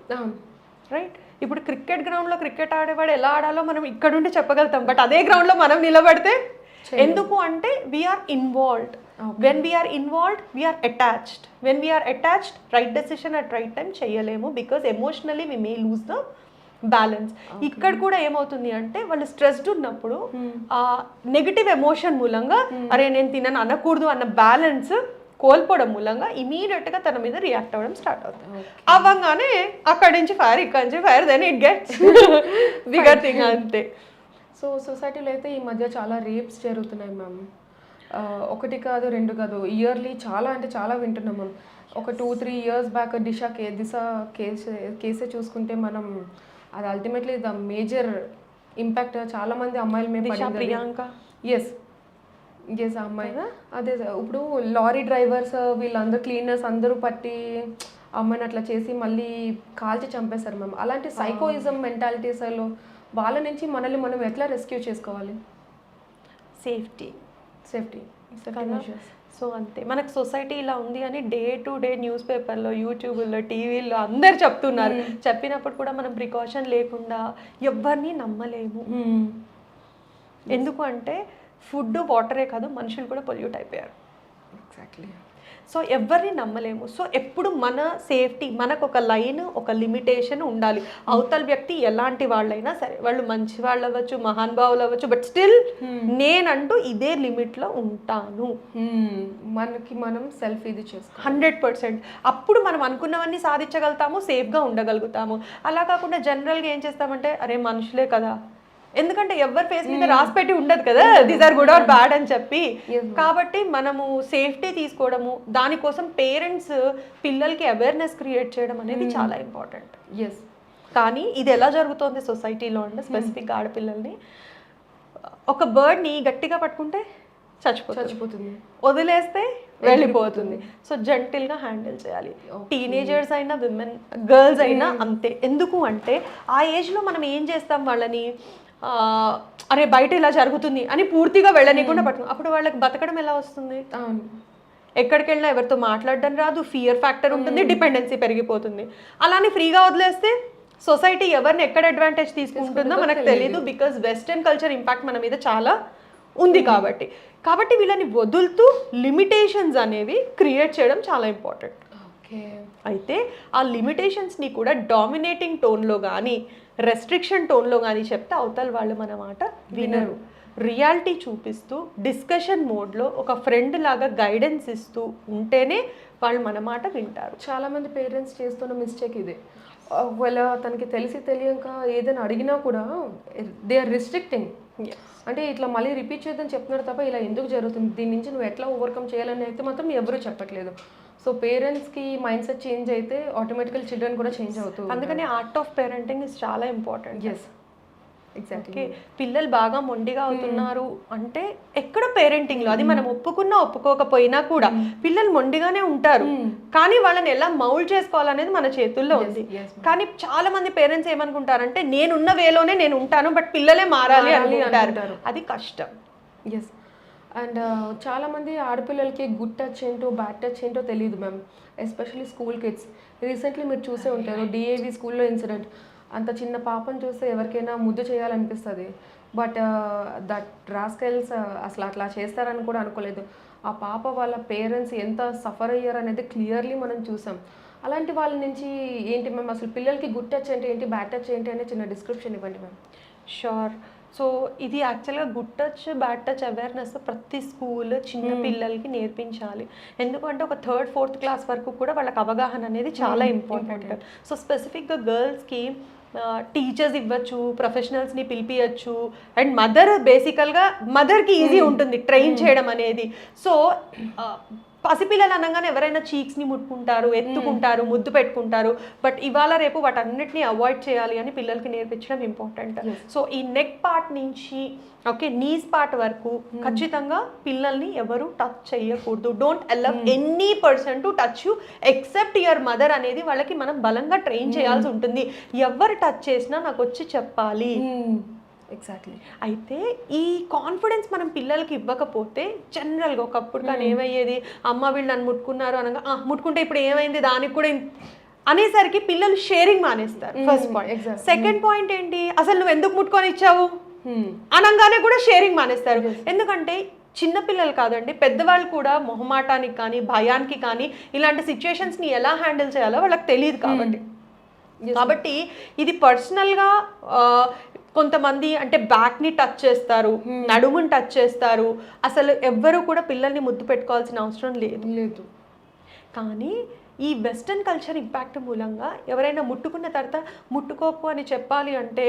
రైట్? ఇప్పుడు క్రికెట్ గ్రౌండ్లో క్రికెట్ ఆడేవాడు ఎలా ఆడాలో మనం ఇక్కడ నుండి చెప్పగలుగుతాం, బట్ అదే గ్రౌండ్లో మనం నిలబడితే ఎందుకు అంటే we are involved. When we are involved we are attached. When we are attached right decision at right time చేయలేము, because emotionally we may lose the balance. ఇక్కడ కూడా ఏమవుతుంది అంటే వాళ్ళు స్ట్రెస్డ్ ఉన్నప్పుడు ఆ నెగిటివ్ ఎమోషన్ మూలంగా అరే నేను తినను అనకూడదు అన్న బ్యాలెన్స్ కోల్పోవడం మూలంగా ఇమీడియట్గా తన మీద రియాక్ట్ అవ్వడం స్టార్ట్ అవుతుంది. అవ్వగానే అక్కడి నుంచి ఫైర్, ఇక్కడి నుంచి fire, then it gets bigger thing అంతే. సో సొసైటీలో అయితే ఈ మధ్య చాలా రేప్స్ జరుగుతున్నాయి మ్యామ్. ఒకటి కాదు, రెండు కాదు, ఇయర్లీ చాలా అంటే చాలా వింటున్నాం మ్యామ్. ఒక 2-3 years బ్యాక్ దిశ కేసే చూసుకుంటే మనం అది అల్టిమేట్లీ ద మేజర్ ఇంపాక్ట్ చాలా మంది అమ్మాయిల మీద పడింది. ప్రియాంక ఎస్ ఆ అమ్మాయి అదే. ఇప్పుడు లారీ డ్రైవర్స్ వీళ్ళందరూ క్లీనర్స్ అందరూ పట్టి అమ్మాయిని అట్లా చేసి మళ్ళీ కాల్చి చంపేశారు మ్యామ్. అలాంటి సైకోయిజం మెంటాలిటీస్లో వాళ్ళ నుంచి మనల్ని మనం ఎట్లా రెస్క్యూ చేసుకోవాలి? సేఫ్టీ కదా. సో అంతే, మనకు సొసైటీ ఇలా ఉంది అని డే టు డే న్యూస్ పేపర్లో, యూట్యూబ్లో, టీవీలో అందరు చెప్తున్నారు. చెప్పినప్పుడు కూడా మనం ప్రికాషన్ లేకుండా ఎవరిని నమ్మలేము. ఎందుకు అంటే ఫుడ్, వాటరే కాదు, మనుషులు కూడా పొల్యూట్ అయిపోయారు. ఎగ్జాక్ట్లీ. సో ఎవరిని నమ్మలేము. సో ఎప్పుడు మన సేఫ్టీ, మనకు ఒక లైన్, ఒక లిమిటేషన్ ఉండాలి. అవతల వ్యక్తి ఎలాంటి వాళ్ళైనా సరే, వాళ్ళు మంచి వాళ్ళు అవ్వచ్చు, మహానుభావులు అవ్వచ్చు, బట్ స్టిల్ నేనంటూ ఇదే లిమిట్లో ఉంటాను. మనకి మనం సెల్ఫ్ ఇది చేసుకో 100%. అప్పుడు మనం అనుకున్నవన్నీ సాధించగలుగుతాము, సేఫ్గా ఉండగలుగుతాము. అలా కాకుండా జనరల్గా ఏం చేస్తామంటే, అరే మనుషులే కదా, ఎందుకంటే ఎవరి ఫేస్ మీద రాసి పెట్టి ఉండదు కదా these are good or bad అని చెప్పి. కాబట్టి మనము సేఫ్టీ తీసుకోవడము, దానికోసం పేరెంట్స్ పిల్లలకి అవేర్నెస్ క్రియేట్ చేయడం అనేది చాలా ఇంపార్టెంట్. ఎస్. కానీ ఇది ఎలా జరుగుతోంది సొసైటీలో అంటే, స్పెసిఫిక్గా ఆడపిల్లల్ని, ఒక బర్డ్ని గట్టిగా పట్టుకుంటే చచ్చిపోతుంది, వదిలేస్తే వెళ్ళిపోతుంది. సో జెంటిల్గా హ్యాండిల్ చేయాలి. టీనేజర్స్ అయినా, విమెన్, గర్ల్స్ అయినా అంతే. ఎందుకు అంటే ఆ ఏజ్లో మనం ఏం చేస్తాం, వాళ్ళని అరే బయట ఇలా జరుగుతుంది అని పూర్తిగా వెళ్ళనీయకుండా పట్టుకుని, అప్పుడు వాళ్ళకి బతకడం ఎలా వస్తుంది? ఎక్కడికి వెళ్ళినా ఎవరితో మాట్లాడడం రాదు, ఫియర్ ఫ్యాక్టర్ ఉంటుంది, డిపెండెన్సీ పెరిగిపోతుంది. అలానే ఫ్రీగా వదిలేస్తే సొసైటీ ఎవరిని ఎక్కడ అడ్వాంటేజ్ తీసుకుంటుందో మనకు తెలియదు. బికాజ్ వెస్టర్న్ కల్చర్ ఇంపాక్ట్ మన మీద చాలా ఉంది కాబట్టి వీళ్ళని వదులుతూ లిమిటేషన్స్ అనేవి క్రియేట్ చేయడం చాలా ఇంపార్టెంట్. అయితే ఆ లిమిటేషన్స్ని కూడా డామినేటింగ్ టోన్లో కానీ, రెస్ట్రిక్షన్ టోన్లో కానీ చెప్తే అవతల వాళ్ళు మన మాట వినరు. రియాలిటీ చూపిస్తూ, డిస్కషన్ మోడ్లో ఒక ఫ్రెండ్ లాగా గైడెన్స్ ఇస్తూ ఉంటేనే వాళ్ళు మన మాట వింటారు. చాలామంది పేరెంట్స్ చేస్తున్న మిస్టేక్ ఇదే. ఒకవేళ తనకి తెలిసి తెలియక ఏదైనా అడిగినా కూడా దే ఆర్ రిస్ట్రిక్టింగ్. అంటే ఇట్లా మళ్ళీ రిపీట్ చేద్దని చెప్తున్నారు తప్ప ఇలా ఎందుకు జరుగుతుంది, దీని నుంచి నువ్వు ఎట్లా ఓవర్కమ్ చేయాలని అయితే మాత్రం ఎవరూ చెప్పట్లేదు. సో పేరెంట్స్కి మైండ్ సెట్ చేంజ్ అయితే ఆటోమేటికల్ చిల్డ్రన్ కూడా చేంజ్ అవుతుంది. అందుకని ఆర్ట్ ఆఫ్ పేరెంటింగ్ ఇస్ చాలా ఇంపార్టెంట్. Yes, exactly. పిల్లలు బాగా మొండిగా అవుతున్నారు అంటే ఎక్కడ పేరెంటింగ్లో, అది మనం ఒప్పుకున్నా ఒప్పుకోకపోయినా కూడా పిల్లలు మొండిగానే ఉంటారు. కానీ వాళ్ళని ఎలా మౌల్డ్ చేసుకోవాలనేది మన చేతుల్లో ఉంది. కానీ చాలా మంది పేరెంట్స్ ఏమనుకుంటారంటే నేనున్న వేలోనే నేను ఉంటాను, బట్ పిల్లలే మారాలి అనుకుంటారు. అది కష్టం. ఎస్. అండ్ చాలామంది ఆడపిల్లలకి గుడ్ టచ్ ఏంటో, బ్యాడ్ టచ్ ఏంటో తెలియదు ma'am, especially school kids. Recently మీరు చూసే ఉంటారు డిఏవి స్కూల్లో ఇన్సిడెంట్. అంత చిన్న పాపను చూస్తే ఎవరికైనా ముద్దు చేయాలనిపిస్తుంది, బట్ దట్ రాస్కెల్స్ అసలు అట్లా చేస్తారని కూడా అనుకోలేదు. ఆ పాప వాళ్ళ పేరెంట్స్ ఎంత సఫర్ అయ్యారు అనేది క్లియర్లీ మనం చూసాం. అలాంటి వాళ్ళ నుంచి ఏంటి మ్యామ్, అసలు పిల్లలకి గుడ్ టచ్ అంటే ఏంటి, బ్యాడ్ టచ్ ఏంటి అనే చిన్న డిస్క్రిప్షన్ ఇవ్వండి మ్యామ్. షూర్. సో ఇది యాక్చువల్గా good touch, bad touch awareness ప్రతి స్కూల్ చిన్న పిల్లలకి నేర్పించాలి. ఎందుకంటే ఒక 3rd, 4th క్లాస్ వరకు కూడా వాళ్ళకి అవగాహన అనేది చాలా ఇంపార్టెంట్. సో స్పెసిఫిక్గా గర్ల్స్కి టీచర్స్ ఇవ్వచ్చు, ప్రొఫెషనల్స్ని పిలిపించచ్చు. అండ్ బేసికల్గా మదర్కి ఈజీ ఉంటుంది ట్రైన్ చేయడం అనేది. సో పసిపిల్లలు అనగానే ఎవరైనా చీక్స్ని ముట్టుకుంటారు, ఎత్తుకుంటారు, ముద్దు పెట్టుకుంటారు. బట్ ఇవాళ రేపు వాటన్నిటిని అవాయిడ్ చేయాలి అని పిల్లలకి నేర్పించడం ఇంపార్టెంట్. సో ఈ నెక్ పార్ట్ నుంచి నీస్ పార్ట్ వరకు ఖచ్చితంగా పిల్లల్ని ఎవరు టచ్ చేయకూడదు. Don't allow any person to touch you except your mother అనేది వాళ్ళకి మనం బలంగా ట్రైన్ చేయాల్సి ఉంటుంది. ఎవరు టచ్ చేసినా నాకు వచ్చి చెప్పాలి. ఎగ్జాక్ట్లీ. అయితే ఈ కాన్ఫిడెన్స్ మనం పిల్లలకి ఇవ్వకపోతే జనరల్గా ఒకప్పుడు కానీ ఏమయ్యేది, అమ్మ వీళ్ళు నన్ను ముట్టుకున్నారు అనగా ముట్టుకుంటే ఇప్పుడు ఏమైంది దానికి కూడా అనేసరికి పిల్లలు షేరింగ్ మానేస్తారు. First point. సెకండ్ పాయింట్ ఏంటి, అసలు నువ్వు ఎందుకు ముట్టుకొని ఇచ్చావు అనగానే కూడా షేరింగ్ మానేస్తారు. ఎందుకంటే చిన్నపిల్లలు కాదండి, పెద్దవాళ్ళు కూడా మొహమాటానికి కానీ, భయానికి కానీ, ఇలాంటి సిచ్యుయేషన్స్ని ఎలా హ్యాండిల్ చేయాలో వాళ్ళకి తెలియదు. కాబట్టి ఇది పర్సనల్గా కొంతమంది అంటే బ్యాక్ని టచ్ చేస్తారు, నడుముని టచ్ చేస్తారు. అసలు ఎవ్వరూ కూడా పిల్లల్ని ముద్దు పెట్టుకోవాల్సిన అవసరం లేదు. కానీ ఈ వెస్టర్న్ కల్చర్ ఇంపాక్ట్ మూలంగా ఎవరైనా ముట్టుకున్న తర్వాత ముట్టుకోకు అని చెప్పాలి అంటే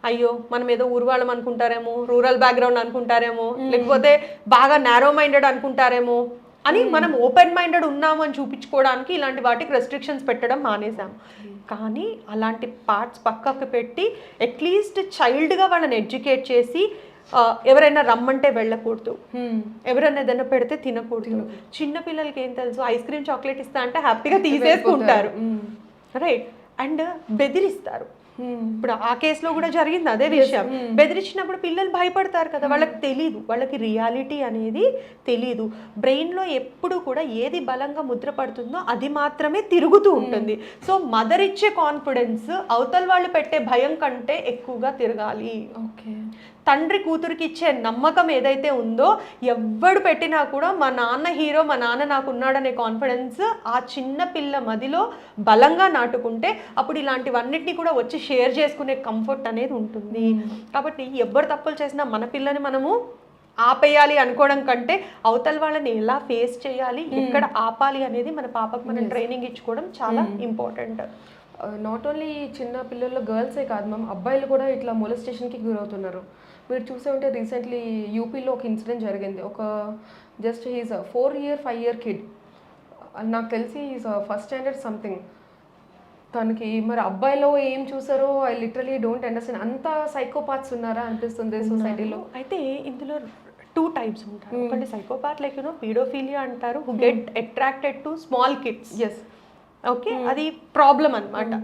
అయ్యో మనం ఏదో ఊరువాళ్ళం అనుకుంటారేమో, రూరల్ బ్యాక్గ్రౌండ్ అనుకుంటారేమో, లేకపోతే బాగా నారో మైండెడ్ అనుకుంటారేమో అని మనం ఓపెన్ మైండెడ్ ఉన్నాము అని చూపించుకోవడానికి ఇలాంటి వాటికి రెస్ట్రిక్షన్స్ పెట్టడం మానేసాం. కానీ అలాంటి పార్ట్స్ పక్కకు పెట్టి అట్లీస్ట్ చైల్డ్గా వాళ్ళని ఎడ్యుకేట్ చేసి ఎవరైనా రమ్మంటే వెళ్ళకూడదు, ఎవరైనా ఏదైనా పెడితే తినకూడదు. చిన్న పిల్లలకి ఏం తెలుసు, ఐస్ క్రీమ్ చాక్లెట్ ఇస్తా అంటే హ్యాపీగా తీసేసుకుంటారు, రైట్? అండ్ బెదిరిస్తారు. ఇప్పుడు ఆ కేసులో కూడా జరిగింది అదే విషయం. బెదిరించినప్పుడు పిల్లలు భయపడతారు కదా, వాళ్ళకి తెలీదు, వాళ్ళకి రియాలిటీ అనేది తెలీదు. బ్రెయిన్లో ఎప్పుడు కూడా ఏది బలంగా ముద్ర పడుతుందో అది మాత్రమే తిరుగుతూ ఉంటుంది. సో మదర్ ఇచ్చే కాన్ఫిడెన్స్ అవతల వాళ్ళు పెట్టే భయం కంటే ఎక్కువగా తిరగాలి. ఓకే. తండ్రి కూతురికి ఇచ్చే నమ్మకం ఏదైతే ఉందో, ఎవ్వడు పెట్టినా కూడా మా నాన్న హీరో, మా నాన్న నాకు ఉన్నాడనే కాన్ఫిడెన్స్ ఆ చిన్న పిల్ల మదిలో బలంగా నాటుకుంటే అప్పుడు ఇలాంటివన్నిటిని కూడా వచ్చి షేర్ చేసుకునే కంఫర్ట్ అనేది ఉంటుంది. కాబట్టి ఎవ్వరు తప్పులు చేసినా మన పిల్లని మనము ఆపేయాలి అనుకోవడం కంటే అవతల వాళ్ళని ఎలా ఫేస్ చేయాలి, ఎక్కడ ఆపాలి అనేది మన పాపకు మనం ట్రైనింగ్ ఇచ్చుకోవడం చాలా ఇంపార్టెంట్. నాట్ ఓన్లీ చిన్న పిల్లల్లో గర్ల్సే కాదు మ్యామ్, అబ్బాయిలు కూడా ఇట్లా మొలెస్టేషన్కి గురవుతున్నారు. మీరు చూసే ఉంటే రీసెంట్లీ యూపీలో ఒక ఇన్సిడెంట్ జరిగింది. ఒక జస్ట్ హీస్ 4-5 కిడ్, నాకు తెలిసి ఈజ్ ఫస్ట్ స్టాండర్డ్ సంథింగ్. తనకి మరి అబ్బాయిలో ఏం చూసారో ఐ లిటరలీ డోంట్ అండర్స్టాండ్. అంత సైకోపాత్స్ ఉన్నారా అనిపిస్తుంది సొసైటీలో. అయితే ఇందులో 2 టైప్స్ ఉంటారు. ఒకటి సైకోపాత్, లైక్ పీడోఫీలియా అంటారు, who get attracted to small kids. Yes. Okay, అది ప్రాబ్లం అన్నమాట.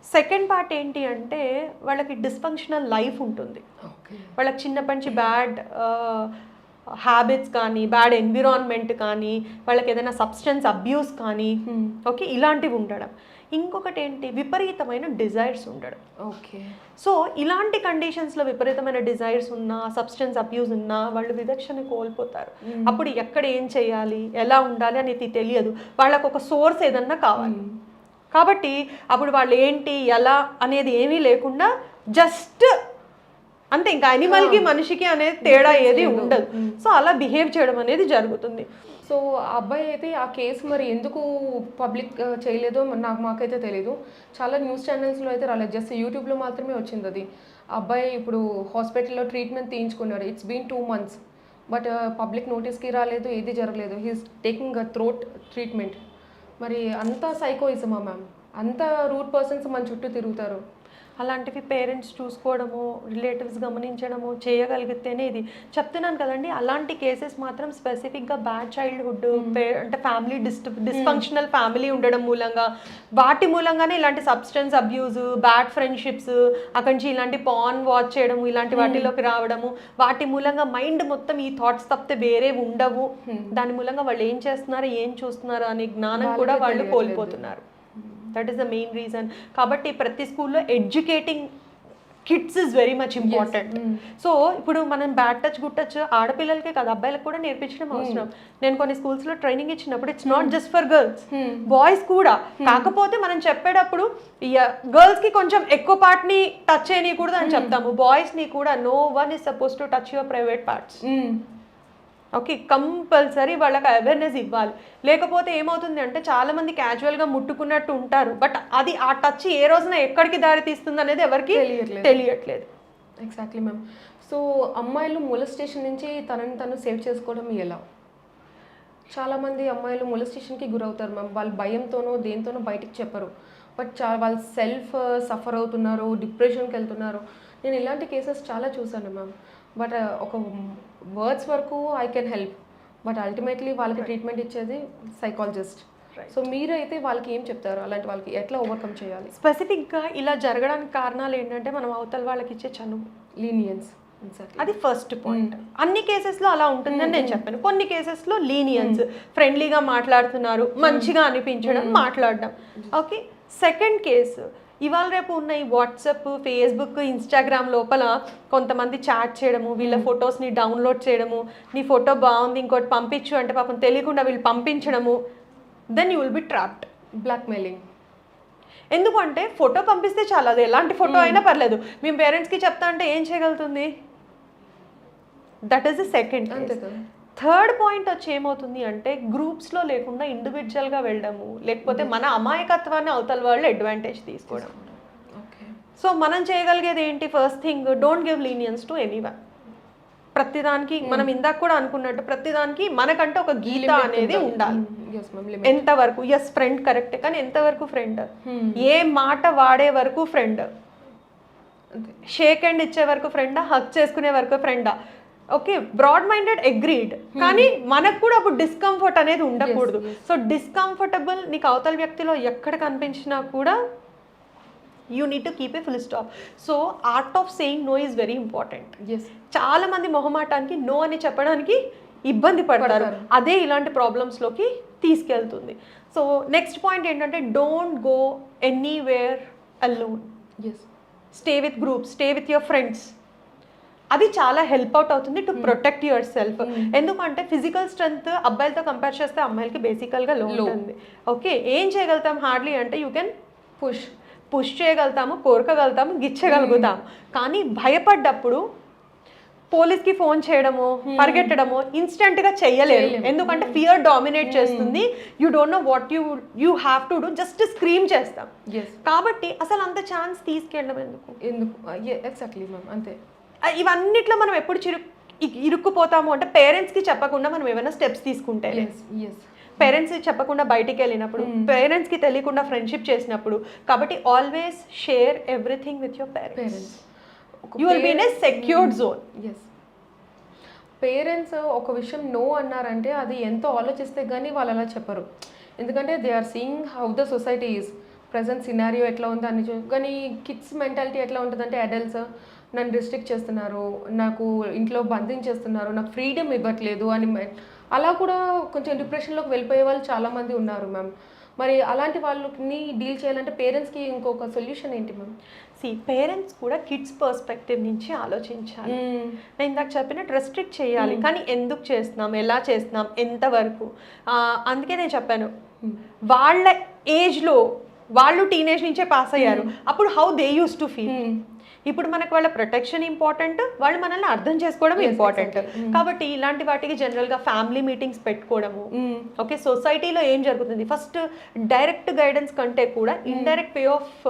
సెకండ్ పార్ట్ ఏంటి అంటే వాళ్ళకి డిస్ఫంక్షనల్ లైఫ్ ఉంటుంది. వాళ్ళకి చిన్నప్పటి నుంచి బ్యాడ్ హ్యాబిట్స్ కానీ, బ్యాడ్ ఎన్విరాన్మెంట్ కానీ, వాళ్ళకి ఏదైనా సబ్స్టెన్స్ అబ్యూస్ కానీ, ఓకే, ఇలాంటివి ఉండడం. ఇంకొకటి ఏంటి, విపరీతమైన డిజైర్స్ ఉండడం. ఓకే. సో ఇలాంటి కండిషన్స్లో విపరీతమైన డిజైర్స్ ఉన్నా, సబ్స్టెన్స్ అబ్యూస్ ఉన్నా వాళ్ళు విదక్షణ కోల్పోతారు. అప్పుడు ఎక్కడ ఏం చేయాలి, ఎలా ఉండాలి అనేది తెలియదు. వాళ్ళకు ఒక సోర్స్ ఏదన్నా కావాలి. కాబట్టి అప్పుడు వాళ్ళు ఏంటి ఎలా అనేది ఏమీ లేకుండా జస్ట్ అంతే, ఇంకా అనిమల్కి మనిషికి అనేది తేడా ఏది ఉండదు. సో అలా బిహేవ్ చేయడం అనేది జరుగుతుంది. సో అబ్బాయి అయితే ఆ కేసు మరి ఎందుకు పబ్లిక్ చేయలేదో మాకైతే తెలీదు. చాలా న్యూస్ ఛానల్స్లో అయితే రాలేదు, జస్ట్ యూట్యూబ్లో మాత్రమే వచ్చింది అది. ఆ అబ్బాయి ఇప్పుడు హాస్పిటల్లో ట్రీట్మెంట్ తీయించుకున్నాడు. It's been 2 months, but public నోటీస్కి రాలేదు, ఏది జరగలేదు. He's taking throat treatment. మరి అంత సైకోయిజమా మ్యామ్? అంత రూట్ పర్సన్స్ మన చుట్టూ తిరుగుతారు. అలాంటివి పేరెంట్స్ చూసుకోవడము, రిలేటివ్స్ గమనించడము చేయగలిగితేనే ఇది చెప్తున్నాను కదండి. అలాంటి కేసెస్ మాత్రం స్పెసిఫిక్గా బ్యాడ్ చైల్డ్హుడ్ అంటే ఫ్యామిలీ డిస్ఫంక్షనల్ ఫ్యామిలీ ఉండడం మూలంగా, వాటి మూలంగానే ఇలాంటి సబ్స్టెన్స్ అబ్యూస్, బ్యాడ్ ఫ్రెండ్షిప్స్, అక్కడి నుంచి ఇలాంటి పాన్ వాచ్ చేయడము, ఇలాంటి వాటిలోకి రావడము, వాటి మూలంగా మైండ్ మొత్తం ఈ థాట్స్ తప్పితే వేరే ఉండవు. దాని మూలంగా వాళ్ళు ఏం చేస్తున్నారు, ఏం చూస్తున్నారు అనే జ్ఞానం కూడా వాళ్ళు కోల్పోతున్నారు. That is the main reason. కాబట్టి ప్రతి స్కూల్లో educating kids is very much important. So ఇప్పుడు మనం బ్యాడ్ టచ్, గుడ్ టచ్ ఆడపిల్లలకే కాదు అబ్బాయిలకు కూడా నేర్పించడం అవసరం. నేను కొన్ని స్కూల్స్లో ట్రైనింగ్ ఇచ్చినప్పుడు it's not just for girls, boys కూడా. కాకపోతే మనం చెప్పేటప్పుడు గర్ల్స్కి కొంచెం ఎక్కువ పార్ట్ని టచ్ చేయకూడదు అని చెప్తాము. బాయ్స్ని కూడా no one is suppose to touch your private parts. Okay, compulsory వాళ్ళకి అవేర్నెస్ ఇవ్వాలి. లేకపోతే ఏమవుతుంది అంటే చాలామంది క్యాజువల్గా ముట్టుకున్నట్టు ఉంటారు, బట్ అది ఆ టచ్ ఏ రోజున ఎక్కడికి దారి తీస్తుంది అనేది ఎవరికి తెలియట్లేదు. Exactly ma'am. సో అమ్మాయిలు మొలెస్టేషన్ నుంచి తనని తను సేవ్ చేసుకోవడం ఎలా? చాలామంది అమ్మాయిలు మొలెస్టేషన్కి గురవుతారు మ్యామ్. వాళ్ళు భయంతోనో దేంతోనో బయటికి చెప్పరు, బట్ వాళ్ళు సెల్ఫ్ సఫర్ అవుతున్నారు, డిప్రెషన్కి వెళ్తున్నారు. నేను ఇలాంటి కేసెస్ చాలా చూసాను మ్యామ్. బట్ ఒక వర్డ్స్ వరకు I can help, but ultimately వాళ్ళకి ట్రీట్మెంట్ ఇచ్చేది సైకాలజిస్ట్. సో మీరైతే వాళ్ళకి ఏం చెప్తారు, అలాంటి వాళ్ళకి ఎట్లా ఓవర్కమ్ చేయాలి? స్పెసిఫిక్గా ఇలా జరగడానికి కారణాలు ఏంటంటే మనం అవతల వాళ్ళకి ఇచ్చే చనువు, లీనియన్స్, అది ఫస్ట్ పాయింట్. అన్ని కేసెస్లో అలా ఉంటుందని నేను చెప్పాను. కొన్ని కేసెస్లో లీనియన్స్, ఫ్రెండ్లీగా మాట్లాడుతున్నారు, మంచిగా అనిపించడం, మాట్లాడడం. ఓకే, సెకండ్ కేసు ఇవాళ రేపు ఉన్న ఈ వాట్సాప్, ఫేస్బుక్, ఇన్స్టాగ్రామ్ లోపల కొంతమంది చాట్ చేయడము, వీళ్ళ ఫొటోస్ని డౌన్లోడ్ చేయడము, నీ ఫోటో బాగుంది ఇంకోటి పంపించు అంటే పాపం తెలియకుండా వీళ్ళు పంపించడము, then you will be trapped. Blackmailing. ఎందుకంటే ఫోటో పంపిస్తే చాలు, అది ఎలాంటి ఫోటో అయినా పర్లేదు, మేము పేరెంట్స్కి చెప్తా అంటే ఏం చేయగలుగుతుంది? That is the second. Third point వచ్చి ఏమవుతుంది అంటే గ్రూప్స్లో లేకుండా ఇండివిజువల్గా వెళ్ళడము, లేకపోతే మన అమాయకత్వాన్ని అవతల వాళ్ళు అడ్వాంటేజ్ తీసుకోవడం. సో మనం చేయగలిగేది ఏంటి? First thing, don't give leniency to anyone. ప్రతిదానికి మనం ఇందాక కూడా అనుకున్నట్టు ప్రతిదానికి మనకంటే ఒక గీత అనేది ఉండాలి. ఎంతవరకు ఎస్ ఫ్రెండ్ కరెక్ట్, కానీ ఎంతవరకు ఫ్రెండ్? ఏ మాట వాడే వరకు ఫ్రెండ్, షేక్ హ్యాండ్ ఇచ్చే వరకు ఫ్రెండా, హక్ చేసుకునే వరకు ఫ్రెండా? ఓకే, బ్రాడ్ మైండెడ్ అగ్రీడ్, కానీ మనకు కూడా అప్పుడు డిస్కంఫర్ట్ అనేది ఉండకూడదు. సో డిస్కంఫర్టబుల్ నీకు అవతల వ్యక్తిలో ఎక్కడ కనిపించినా కూడా you need to keep a full stop. So art of saying no is very important. Yes. చాలా మంది మొహమాటానికి నో అని చెప్పడానికి ఇబ్బంది పడతారు, అదే ఇలాంటి ప్రాబ్లమ్స్లోకి తీసుకెళ్తుంది. సో నెక్స్ట్ పాయింట్ ఏంటంటే don't go anywhere alone. Yes. Stay with groups, stay with your friends. అది చాలా హెల్ప్ అవుట్ అవుతుంది టు ప్రొటెక్ట్ యువర్ సెల్ఫ్. ఎందుకంటే ఫిజికల్ స్ట్రెంగ్త్ అబ్బాయిలతో కంపేర్ చేస్తే అమ్మాయిలకి బేసికల్గా లో ఉంటుంది. ఓకే, ఏం చేయగలుగుతాం హార్డ్లీ అంటే యూ కెన్ పుష్ చేయగలుగుతాము, కోరకగలుగుతాము, గిచ్చగలుగుతాం. కానీ భయపడ్డప్పుడు పోలీస్కి ఫోన్ చేయడము, పరిగెట్టడము ఇన్స్టెంట్గా చెయ్యలేరు. ఎందుకంటే ఫియర్ డామినేట్ చేస్తుంది. You don't know what you have to do, just scream చేస్తాం. కాబట్టి అసలు అంత ఛాన్స్ తీసుకెళ్ళడం ఎందుకు? ఎగ్జాక్ట్లీ మ్యామ్, అంతే. ఇవన్నిట్లో మనం ఎప్పుడు ఇరుక్కుపోతాము అంటే పేరెంట్స్కి చెప్పకుండా మనం ఏమైనా స్టెప్స్ తీసుకుంటే, పేరెంట్స్కి చెప్పకుండా బయటికి వెళ్ళినప్పుడు, పేరెంట్స్కి తెలియకుండా ఫ్రెండ్షిప్ చేసినప్పుడు. కాబట్టి always share everything with your parents. You will be in a secured zone. Yes. Parents ఒక విషయం నో అన్నారంటే అది ఎంతో ఆలోచిస్తే కానీ వాళ్ళు అలా చెప్పరు. ఎందుకంటే they are seeing how the society is present scenario ఎట్లా ఉంది అని. కానీ కిడ్స్ మెంటాలిటీ ఎట్లా ఉంటుందంటే అడల్ట్స్ నన్ను రిస్ట్రిక్ట్ చేస్తున్నారు, నాకు ఇంట్లో బంధించేస్తున్నారు, నాకు ఫ్రీడమ్ ఇవ్వట్లేదు అని అలా కూడా కొంచెం డిప్రెషన్లోకి వెళ్ళిపోయే వాళ్ళు చాలామంది ఉన్నారు మ్యామ్. మరి అలాంటి వాళ్ళని డీల్ చేయాలంటే పేరెంట్స్కి ఇంకొక సొల్యూషన్ ఏంటి మ్యామ్? పేరెంట్స్ కూడా కిడ్స్ పర్స్పెక్టివ్ నుంచి ఆలోచించాలి. నేను ఇందాక చెప్పినట్టు రెస్ట్రిక్ట్ చేయాలి, కానీ ఎందుకు చేస్తున్నాం, ఎలా చేస్తున్నాం, ఎంతవరకు. అందుకే నేను చెప్పాను, వాళ్ళ ఏజ్లో వాళ్ళు టీనేజ్ నుంచే పాస్ అయ్యారు, అప్పుడు how they use to feel. ఇప్పుడు మనకు వాళ్ళ ప్రొటెక్షన్ ఇంపార్టెంట్, వాళ్ళు మనల్ని అర్థం చేసుకోవడం ఇంపార్టెంట్. కాబట్టి ఇలాంటి వాటికి జనరల్గా ఫ్యామిలీ మీటింగ్స్ పెట్టుకోవడము. ఓకే, సొసైటీలో ఏం జరుగుతుంది, ఫస్ట్ డైరెక్ట్ గైడెన్స్ కంటే కూడా indirect way of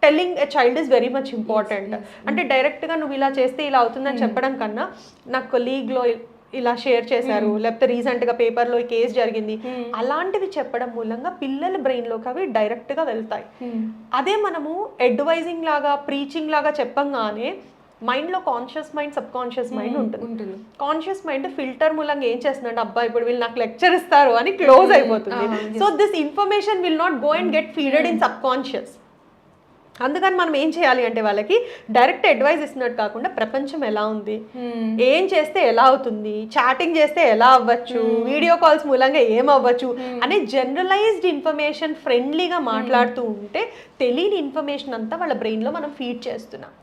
telling a child is very much important. అంటే డైరెక్ట్గా నువ్వు ఇలా చేస్తే ఇలా అవుతుందని చెప్పడం కన్నా, నాకు కొలీగ్లో ఇలా షేర్ చేశారు, లేకపోతే రీసెంట్గా పేపర్లో ఈ కేసు జరిగింది, అలాంటివి చెప్పడం మూలంగా పిల్లల బ్రెయిన్లోకి అవి డైరెక్ట్గా వెళ్తాయి. అదే మనము అడ్వైజింగ్ లాగా, ప్రీచింగ్ లాగా చెప్పంగానే మైండ్లో conscious mind, sub conscious mind ఉంటుంది. కాన్షియస్ మైండ్ ఫిల్టర్ మూలంగా ఏం చేస్తుందంటే, అబ్బా ఇప్పుడు వీళ్ళు నాకు లెక్చర్ ఇస్తారు అని క్లోజ్ అయిపోతుంది. So this information will not go and get feeded in subconscious. అందుకని మనం ఏం చేయాలి అంటే వాళ్ళకి డైరెక్ట్ అడ్వైస్ ఇస్తున్నట్టు కాకుండా ప్రపంచం ఎలా ఉంది, ఏం చేస్తే ఎలా అవుతుంది, చాటింగ్ చేస్తే ఎలా అవ్వచ్చు, వీడియో కాల్స్ మూలంగా ఏం అవ్వచ్చు అనే జనరలైజ్డ్ ఇన్ఫర్మేషన్ ఫ్రెండ్లీగా మాట్లాడుతూ ఉంటే తెలియని ఇన్ఫర్మేషన్ అంతా వాళ్ళ బ్రెయిన్లో మనం ఫీడ్ చేస్తున్నాం.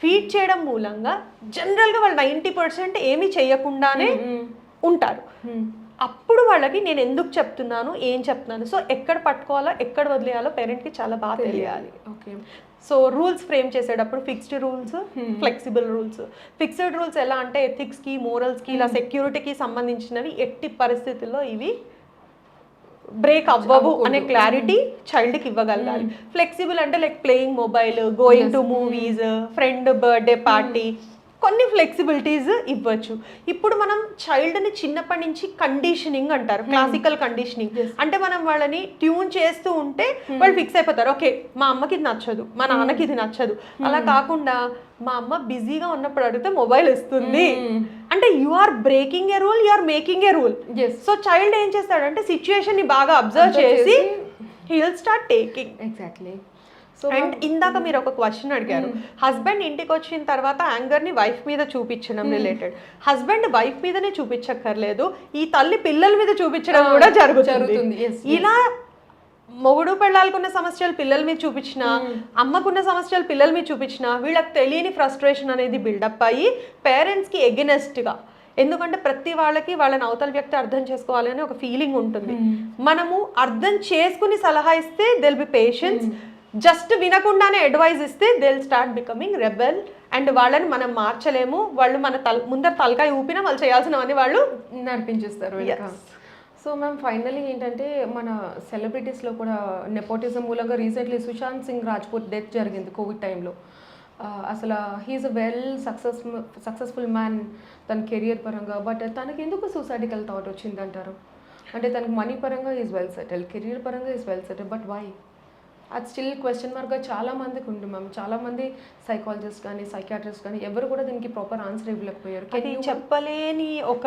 ఫీడ్ చేయడం మూలంగా జనరల్గా వాళ్ళు 90% ఏమీ చేయకుండానే ఉంటారు. అప్పుడు వాళ్ళకి నేను ఎందుకు చెప్తున్నాను, ఏం చెప్తున్నాను, సో ఎక్కడ పట్టుకోవాలో ఎక్కడ వదిలేయాలో పేరెంట్కి చాలా బాగా తెలియాలి. ఓకే, సో రూల్స్ ఫ్రేమ్ చేసేటప్పుడు fixed rules, flexible rules. Fixed rules ఎలా అంటే ఎథిక్స్కి, మోరల్స్కి, ఇలా సెక్యూరిటీకి సంబంధించినవి ఎట్టి పరిస్థితుల్లో ఇవి బ్రేక్ అవ్వవు అనే క్లారిటీ చైల్డ్కి ఇవ్వగలగాలి. ఫ్లెక్సిబుల్ అంటే like playing mobile, going to movies, friend birthday party, కొన్ని ఫ్లెక్సిబిలిటీస్ ఇవ్వచ్చు. ఇప్పుడు మనం చైల్డ్ని చిన్నప్పటి నుంచి కండిషనింగ్ అంటారు, క్లాసికల్ కండిషనింగ్. అంటే మనం వాళ్ళని ట్యూన్ చేస్తూ ఉంటే వాళ్ళు ఫిక్స్ అయిపోతారు, ఓకే మా అమ్మకి ఇది నచ్చదు, మా నాన్నకి ఇది నచ్చదు. అలా కాకుండా మా అమ్మ బిజీగా ఉన్నప్పుడు అడిగితే మొబైల్ ఇస్తుంది అంటే you are breaking a rule, you are making a rule. So child ఏం చేస్తాడంటే సిచ్యుయేషన్ ని బాగా అబ్జర్వ్ చేసి he will start taking. Exactly. And ఇందాక మీరు ఒక క్వశ్చన్ అడిగారు, హస్బెండ్ ఇంటికి వచ్చిన తర్వాత యాంగర్ని వైఫ్ మీద చూపించడం రిలేటెడ్. హస్బెండ్ వైఫ్ మీదనే చూపించక్కర్లేదు, ఈ తల్లి పిల్లల మీద చూపించడం కూడా జరుగుతుంది. ఇలా మొగుడు పెళ్ళాలకున్న సమస్యలు పిల్లల మీద చూపించిన, అమ్మకున్న సమస్యలు పిల్లల మీద చూపించిన, వీళ్ళకి తెలియని ఫ్రస్ట్రేషన్ అనేది బిల్డప్ అయ్యి పేరెంట్స్కి ఎగెనెస్ట్గా. ఎందుకంటే ప్రతి వాళ్ళకి వాళ్ళని అవతల వ్యక్తి అర్థం చేసుకోవాలి అనే ఒక ఫీలింగ్ ఉంటుంది. మనము అర్థం చేసుకుని సలహా ఇస్తే దెల్ బి పేషెన్స్, జస్ట్ వినకుండానే అడ్వైజ్ ఇస్తే they will start becoming rebel. And వాళ్ళని మనం మార్చలేము, వాళ్ళు మన ముందర తలకాయ ఊపినా వాళ్ళు చేయాల్సినవన్నీ వాళ్ళు నడిపించేస్తారు. సో మ్యామ్ ఫైనలీ ఏంటంటే మన సెలబ్రిటీస్లో కూడా నెపోటిజం మూలంగా రీసెంట్లీ సుశాంత్ సింగ్ రాజ్పూట్ డెత్ జరిగింది కోవిడ్ టైంలో. అసలు he is a well successful man తన కెరియర్ పరంగా. బట్ తనకి ఎందుకు సూసైడికల్ థాట్ వచ్చిందంటారు? అంటే తనకు మనీ పరంగా ఈజ్ వెల్ సెటిల్, కెరియర్ పరంగా is well settle, but why? అది స్టిల్ క్వశ్చన్ మార్క్గా చాలామందికి ఉంది మ్యామ్. చాలామంది సైకాలజిస్ట్ కానీ సైకియాట్రిస్ట్ కానీ ఎవరు కూడా దీనికి ప్రాపర్ ఆన్సర్ ఇవ్వలేకపోయారు. అది చెప్పలేని ఒక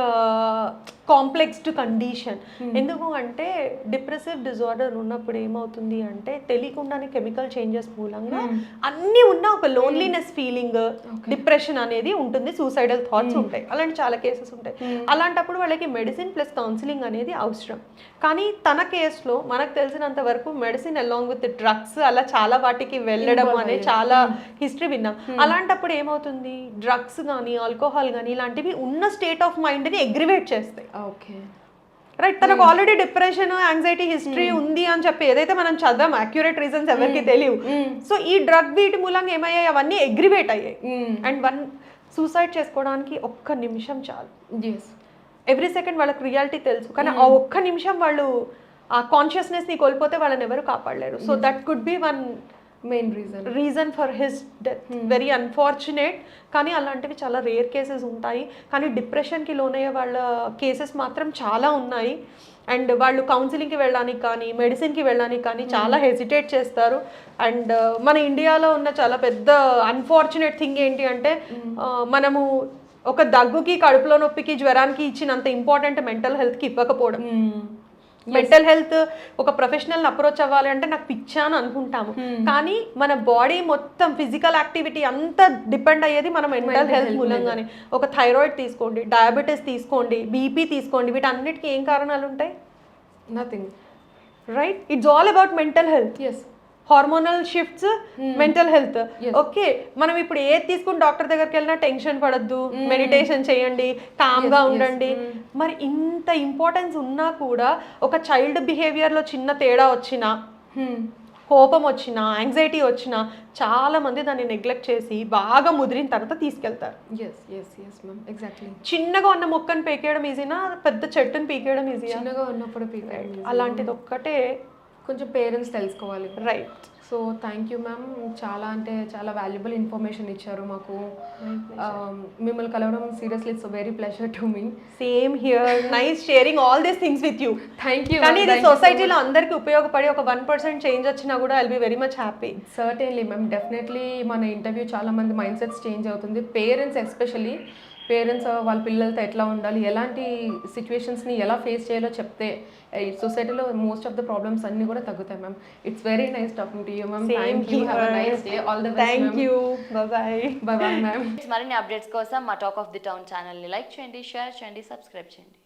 కాంప్లెక్స్డ్ కండిషన్. ఎందుకు అంటే డిప్రెసివ్ డిజార్డర్ ఉన్నప్పుడు ఏమవుతుంది అంటే తెలియకుండానే కెమికల్ చేంజెస్ మూలంగా అన్నీ ఉన్న ఒక లోన్లీనెస్ ఫీలింగ్, డిప్రెషన్ అనేది ఉంటుంది, సూసైడల్ థాట్స్ ఉంటాయి, అలాంటి చాలా కేసెస్ ఉంటాయి. అలాంటప్పుడు వాళ్ళకి మెడిసిన్ ప్లస్ కౌన్సిలింగ్ అనేది అవసరం. కానీ తన కేసులో మనకు తెలిసినంత వరకు మెడిసిన్ అలాంగ్ విత్ డ్రగ్స్ అలా చాలా వాటికి వెళ్ళడం అనే చాలా హిస్టరీ విన్నాం. అలాంటప్పుడు ఏమవుతుంది, డ్రగ్స్ కానీ ఆల్కహాల్ కానీ ఇలాంటివి ఉన్న స్టేట్ ఆఫ్ మైండ్ని అగ్రివేట్ చేస్తాయి. ఓకే రైట్, తనకు ఆల్రెడీ డిప్రెషన్ యాంగ్జైటీ హిస్టరీ ఉంది అని చెప్పి ఏదైతే మనం చదివాం అక్యురేట్ రీజన్స్ ఎవరికి తెలియవు. సో ఈ డ్రగ్ వీటి మూలంగా ఏమయ్యాయి, అవన్నీ అగ్రివేట్ అయ్యాయి. అండ్ సూసైడ్ చేసుకోవడానికి ఒక్క నిమిషం చాలు. ఎవ్రీ సెకండ్ వాళ్ళకి రియాలిటీ తెలుసు, కానీ ఆ ఒక్క నిమిషం వాళ్ళు ఆ కాన్షియస్నెస్ని కోల్పోతే వాళ్ళని ఎవరు కాపాడలేరు. So that could be one main reason for his death. Very unfortunate. కానీ అలాంటివి చాలా రేర్ కేసెస్ ఉంటాయి. కానీ డిప్రెషన్కి లోనయ్యే వాళ్ళ కేసెస్ మాత్రం చాలా ఉన్నాయి. అండ్ వాళ్ళు కౌన్సిలింగ్కి వెళ్ళడానికి కానీ మెడిసిన్కి వెళ్ళడానికి కానీ చాలా హెసిటేట్ చేస్తారు. అండ్ మన ఇండియాలో ఉన్న చాలా పెద్ద అన్ఫార్చునేట్ థింగ్ ఏంటి అంటే మనము ఒక దగ్గుకి, కడుపులో నొప్పికి, జ్వరానికి ఇచ్చినంత ఇంపార్టెంట్ మెంటల్ హెల్త్కి ఇవ్వకపోవడం. మెంటల్ హెల్త్ ఒక ప్రొఫెషనల్ అప్రోచ్ అవ్వాలి అంటే నాకు పిచ్చా అని అనుకుంటాము, కానీ మన బాడీ మొత్తం ఫిజికల్ యాక్టివిటీ అంతా డిపెండ్ అయ్యేది మన మెంటల్ హెల్త్ మూలంగానే. ఒక థైరాయిడ్ తీసుకోండి, డయాబెటీస్ తీసుకోండి, బీపీ తీసుకోండి, వీటన్నిటికీ ఏం కారణాలు ఉంటాయి? Nothing. Right, it's all about mental health. Hormonal shifts, mental health. Okay, మనం ఇప్పుడు ఏది తీసుకుని డాక్టర్ దగ్గరికి వెళ్ళినా టెన్షన్ పడద్దు, మెడిటేషన్ చేయండి, కామ్గా ఉండండి. మరి ఇంత ఇంపార్టెన్స్ ఉన్నా కూడా ఒక చైల్డ్ బిహేవియర్లో చిన్న తేడా వచ్చినా, కోపం వచ్చినా, యాంగ్జైటీ వచ్చినా చాలా మంది దాన్ని నెగ్లెక్ట్ చేసి బాగా ముదిరిన తర్వాత తీసుకెళ్తారు. చిన్నగా ఉన్న మొక్కను పీకేయడం ఈజీనా, పెద్ద చెట్టును పీకేయడం ఈజీనా? చిన్నగా ఉన్నప్పుడు అలాంటిది ఒక్కటే కొంచెం పేరెంట్స్ తెలుసుకోవాలి. Right. So thank you ma'am, చాలా అంటే చాలా వాల్యుబుల్ ఇన్ఫర్మేషన్ ఇచ్చారు మాకు. మిమ్మల్ని కలవడం seriously it's very pleasure to me. Same here, nice sharing all these things with you. Thank you. కానీ ఇది సొసైటీలో అందరికీ ఉపయోగపడి ఒక 1% చేంజ్ వచ్చినా కూడా I'll be very much happy. Certainly ma'am, definitely మన ఇంటర్వ్యూ చాలా మంది మైండ్ సెట్స్ చేంజ్ అవుతుంది. పేరెంట్స్ ఎస్పెషల్లీ పేరెంట్స్ వాళ్ళ పిల్లలతో ఎట్లా ఉండాలి, ఎలాంటి సిచ్యువేషన్స్ని ఎలా ఫేస్ చేయాలో చెప్తే ఈ సొసైటీలో మోస్ట్ ఆఫ్ ద ప్రాబ్లమ్స్ అన్నీ కూడా తగ్గుతాయి ma'am. It's very nice talking to you ma'am. Thank you. Have a nice day. All the best. Thank you. By by ma'am. మరిన్ని అప్డేట్స్ కోసం మా టాక్ ఆఫ్ ది టౌన్ ఛానల్ని like చేయండి, share చేయండి, subscribe చేయండి.